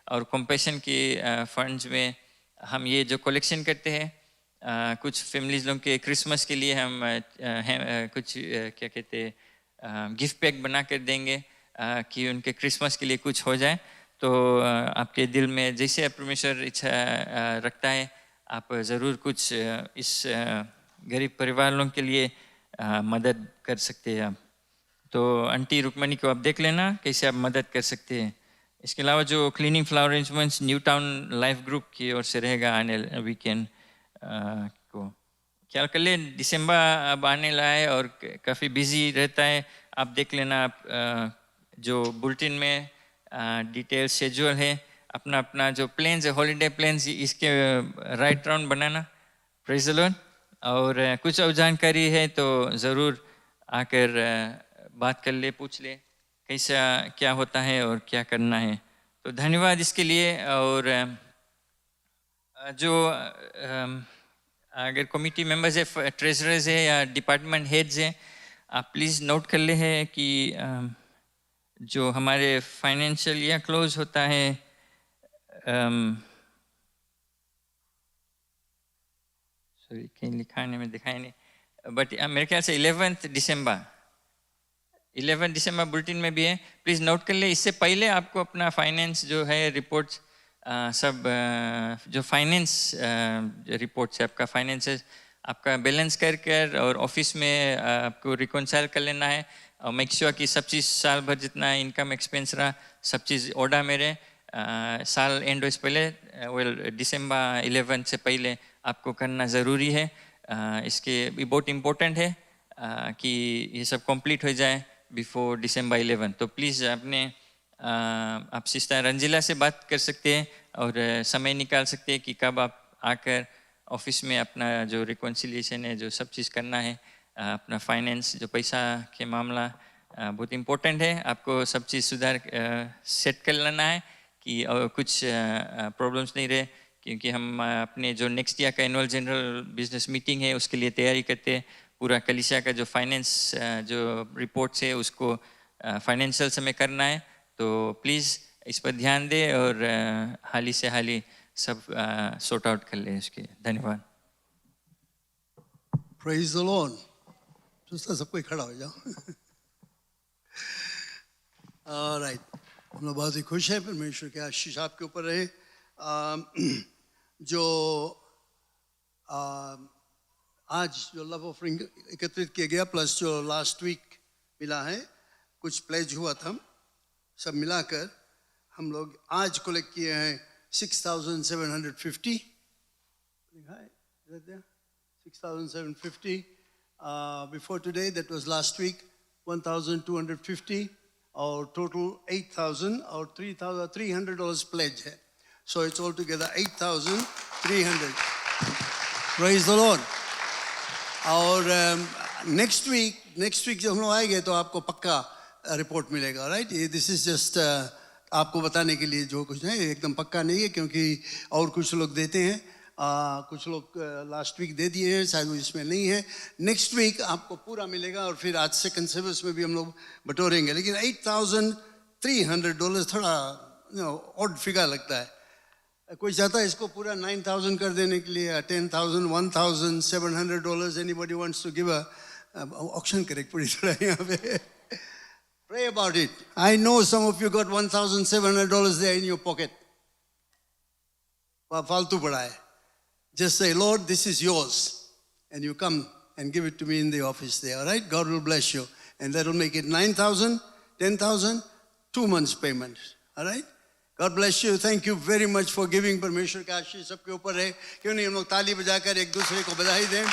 और कंपैशन के फंड्स में हम ये जो कलेक्शन करते हैं, कुछ फैमिलीज लोग के क्रिसमस के लिए हम कुछ क्या कहते हैं गिफ्ट पैक बना कर देंगे कि उनके क्रिसमस के लिए कुछ हो जाए। तो आपके दिल में जैसे परमेश्वर इच्छा रखता है, आप ज़रूर कुछ इस गरीब परिवार लोगों के लिए मदद कर सकते हैं आप। तो आंटी रुक्मणी को आप देख लेना कैसे आप मदद कर सकते हैं। इसके अलावा जो cleaning flower arrangements new town life group की ओर से रहेगा आने वीकेंड को ख्याल कर ले। दिसंबर अब आने लगा है और काफ़ी बिजी रहता है। आप देख लेना, आप जो बुलेटिन में डिटेल शेड्यूल है, अपना अपना जो प्लान्स है, हॉलीडे प्लान्स, इसके right round banana. Praise the Lord. और कुछ और जानकारी है तो ज़रूर आकर बात कर ले, पूछ ले कैसा क्या होता है और क्या करना है। तो धन्यवाद इसके लिए। और जो अगर कमिटी मेंबर्स है, ट्रेजरर्स है या डिपार्टमेंट हेड्स हैं, आप प्लीज़ नोट कर ले है कि जो हमारे फाइनेंशियल ईयर क्लोज होता है सॉरी कहीं लिखाने में दिखाई नहीं, बट मेरे ख्याल से 11 दिसंबर बुलेटिन में भी है, प्लीज़ नोट कर ले। इससे पहले आपको अपना फाइनेंस जो है रिपोर्ट्स सब जो फाइनेंस रिपोर्ट्स है, आपका फाइनेंसेस आपका बैलेंस कर और ऑफिस में आपको रिकॉन्साइल कर लेना है। और मेक श्योर कि सब चीज़ साल भर जितना इनकम एक्सपेंस रहा सब चीज़ ऑर्डर में रहे। साल एंड से पहले दिसंबर 11 से पहले आपको करना ज़रूरी है। इसके भी बहुत इम्पोर्टेंट है कि ये सब कंप्लीट हो जाए बिफोर दिसंबर 11। तो प्लीज़ अपने आप सिस्टर रंजीला से बात कर सकते हैं और समय निकाल सकते हैं कि कब आप आकर ऑफिस में अपना जो रिकॉन्सिलिएशन है, जो सब चीज़ करना है, अपना फाइनेंस जो पैसा के मामला बहुत इम्पोर्टेंट है। आपको सब चीज़ सुधार सेट कर लेना है कि और कुछ प्रॉब्लम्स नहीं रहे, क्योंकि हम अपने जो नेक्स्ट ईयर का एनुअल जनरल बिजनेस मीटिंग है उसके लिए तैयारी करते हैं। पूरा कलीसिया का जो फाइनेंस जो रिपोर्ट्स है उसको फाइनेंशियल समय करना है। तो प्लीज़ इस पर ध्यान दें और हाली से हाली सब सॉर्ट आउट कर लें इसके। धन्यवाद। Praise the Lord. तो सब कोई खड़ा हो जाओ। ऑलराइट, हम लोग बहुत ही खुश हैं। परमेश्वर की आशीष आपके ऊपर रहे। जो आज जो लव ऑफरिंग एकत्रित किया गया प्लस जो लास्ट वीक मिला है, कुछ प्लेज हुआ था, सब मिलाकर हम लोग आज कलेक्ट किए हैं 6,750। 6,750 before today, that was last week 1,250 और total 8,000 और $300 pledge है। So it's altogether 8,300. Praise the Lord. और next week जब हम लोग आएंगे तो आपको पक्का रिपोर्ट मिलेगा, राइट? दिस इज जस्ट आपको बताने के लिए जो कुछ है एकदम पक्का नहीं है, क्योंकि और कुछ लोग देते हैं कुछ लोग लास्ट वीक दे दिए हैं, शायद वो इसमें नहीं है। नेक्स्ट वीक आपको पूरा मिलेगा और फिर आज सेकंड सर्विस में भी हम लोग बटोरेंगे। लेकिन $8,300 थोड़ा ऑड फिगर लगता है। कोई चाहता है इसको पूरा 9,000 कर देने के लिए, 10,000, $1,700। Anybody wants to give a auction करें पूरी तरह यहाँ पे। Pray about it. I know some of you got $1,700 there in your pocket. फालतू पड़ा है। Just say, Lord, this is yours. And you come and give it to me in the office there. All right? God will bless you. And that will make it 9,000, 10,000, 2 months payment. All right? God bless you. Thank you very much for giving. परमेश्वर का आशीष सबके ऊपर है। क्यों नहीं हम लोग ताली बजाकर एक दूसरे को बधाई दें।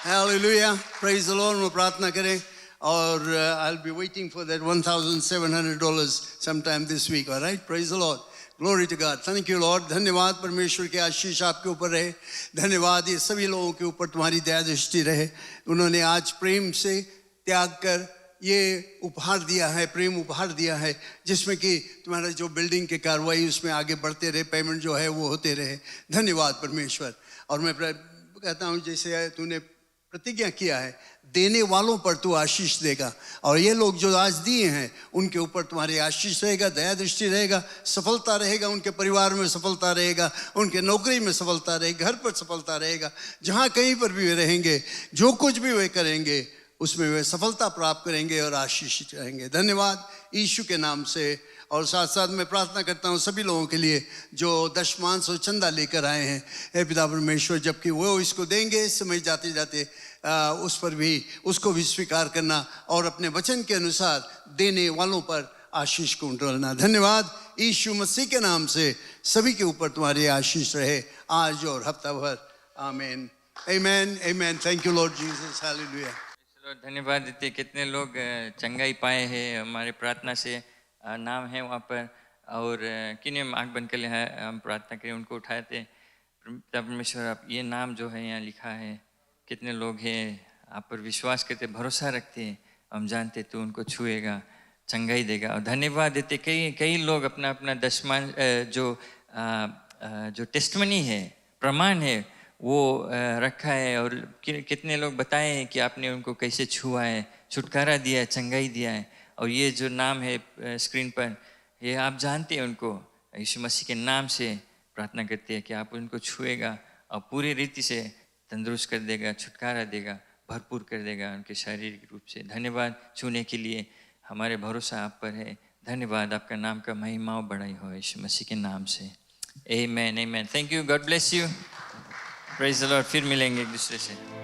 Hallelujah. Praise the Lord. मैं प्रार्थना करें। और I'll be waiting for that $1,700 sometime this week. All right? Praise the Lord. Glory to God. Thank you, Lord. धन्यवाद परमेश्वर के आशीष आपके ऊपर रहे। धन्यवाद ये सभी लोगों के ऊपर तुम्हारी दया दृष्टि रहे। उन्होंने आज प्रेम से त्याग कर ये उपहार दिया है, प्रेम उपहार दिया है, जिसमें कि तुम्हारा जो बिल्डिंग के कार्रवाई उसमें आगे बढ़ते रहे, पेमेंट जो है वो होते रहे। धन्यवाद परमेश्वर। और मैं कहता हूँ जैसे तूने प्रतिज्ञा किया है, देने वालों पर तू आशीष देगा। और ये लोग जो आज दिए हैं उनके ऊपर तुम्हारी आशीष रहेगा, दया दृष्टि रहेगा, सफलता रहेगा, उनके परिवार में सफलता रहेगा, उनके नौकरी में सफलता रहेगी, घर पर सफलता रहेगा। जहाँ कहीं पर भी वे रहेंगे, जो कुछ भी वे करेंगे उसमें वे सफलता प्राप्त करेंगे और आशीषित रहेंगे। धन्यवाद यीशु के नाम से। और साथ साथ मैं प्रार्थना करता हूँ सभी लोगों के लिए जो दशमांश और चंदा लेकर आए हैं। हे पिता परमेश्वर, जबकि वो इसको देंगे, इस समय जाते जाते उस पर भी उसको भी स्वीकार करना और अपने वचन के अनुसार देने वालों पर आशीष को उंडोलना। धन्यवाद यीशु मसीह के नाम से सभी के ऊपर तुम्हारी आशीष रहे आज और हफ्ता भर। आमीन, आमीन, आमीन। Thank you Lord Jesus, hallelujah. धन्यवाद देते। कितने लोग चंगाई पाए हैं हमारे प्रार्थना से, नाम है वहाँ पर। और किन्हें आँख बंद कर लिया, हम प्रार्थना करें, उनको उठाते। परमेश्वर आप ये नाम जो है यहाँ लिखा है, कितने लोग हैं आप पर विश्वास करते, भरोसा रखते हैं, हम जानते तो उनको छुएगा, चंगाई देगा। और धन्यवाद देते। कई लोग अपना अपना दशमान जो टेस्टमनी है, प्रमाण है, वो रखा है। और कितने लोग बताए हैं कि आपने उनको कैसे छुआ है, छुटकारा दिया है, चंगाई दिया है। और ये जो नाम है स्क्रीन पर, ये आप जानते हैं उनको। यीशु मसीह के नाम से प्रार्थना करते हैं कि आप उनको छुएगा और पूरी रीति से तंदुरुस्त कर देगा, छुटकारा देगा, भरपूर कर देगा उनके शारीरिक रूप से। धन्यवाद छूने के लिए, हमारे भरोसा आप पर है। धन्यवाद, आपका नाम का महिमा और बड़ाई हो यीशु मसीह के नाम से। आमीन, आमीन। Thank you, God bless you. Praise the Lord. फिर मिलेंगे एक दूसरे से।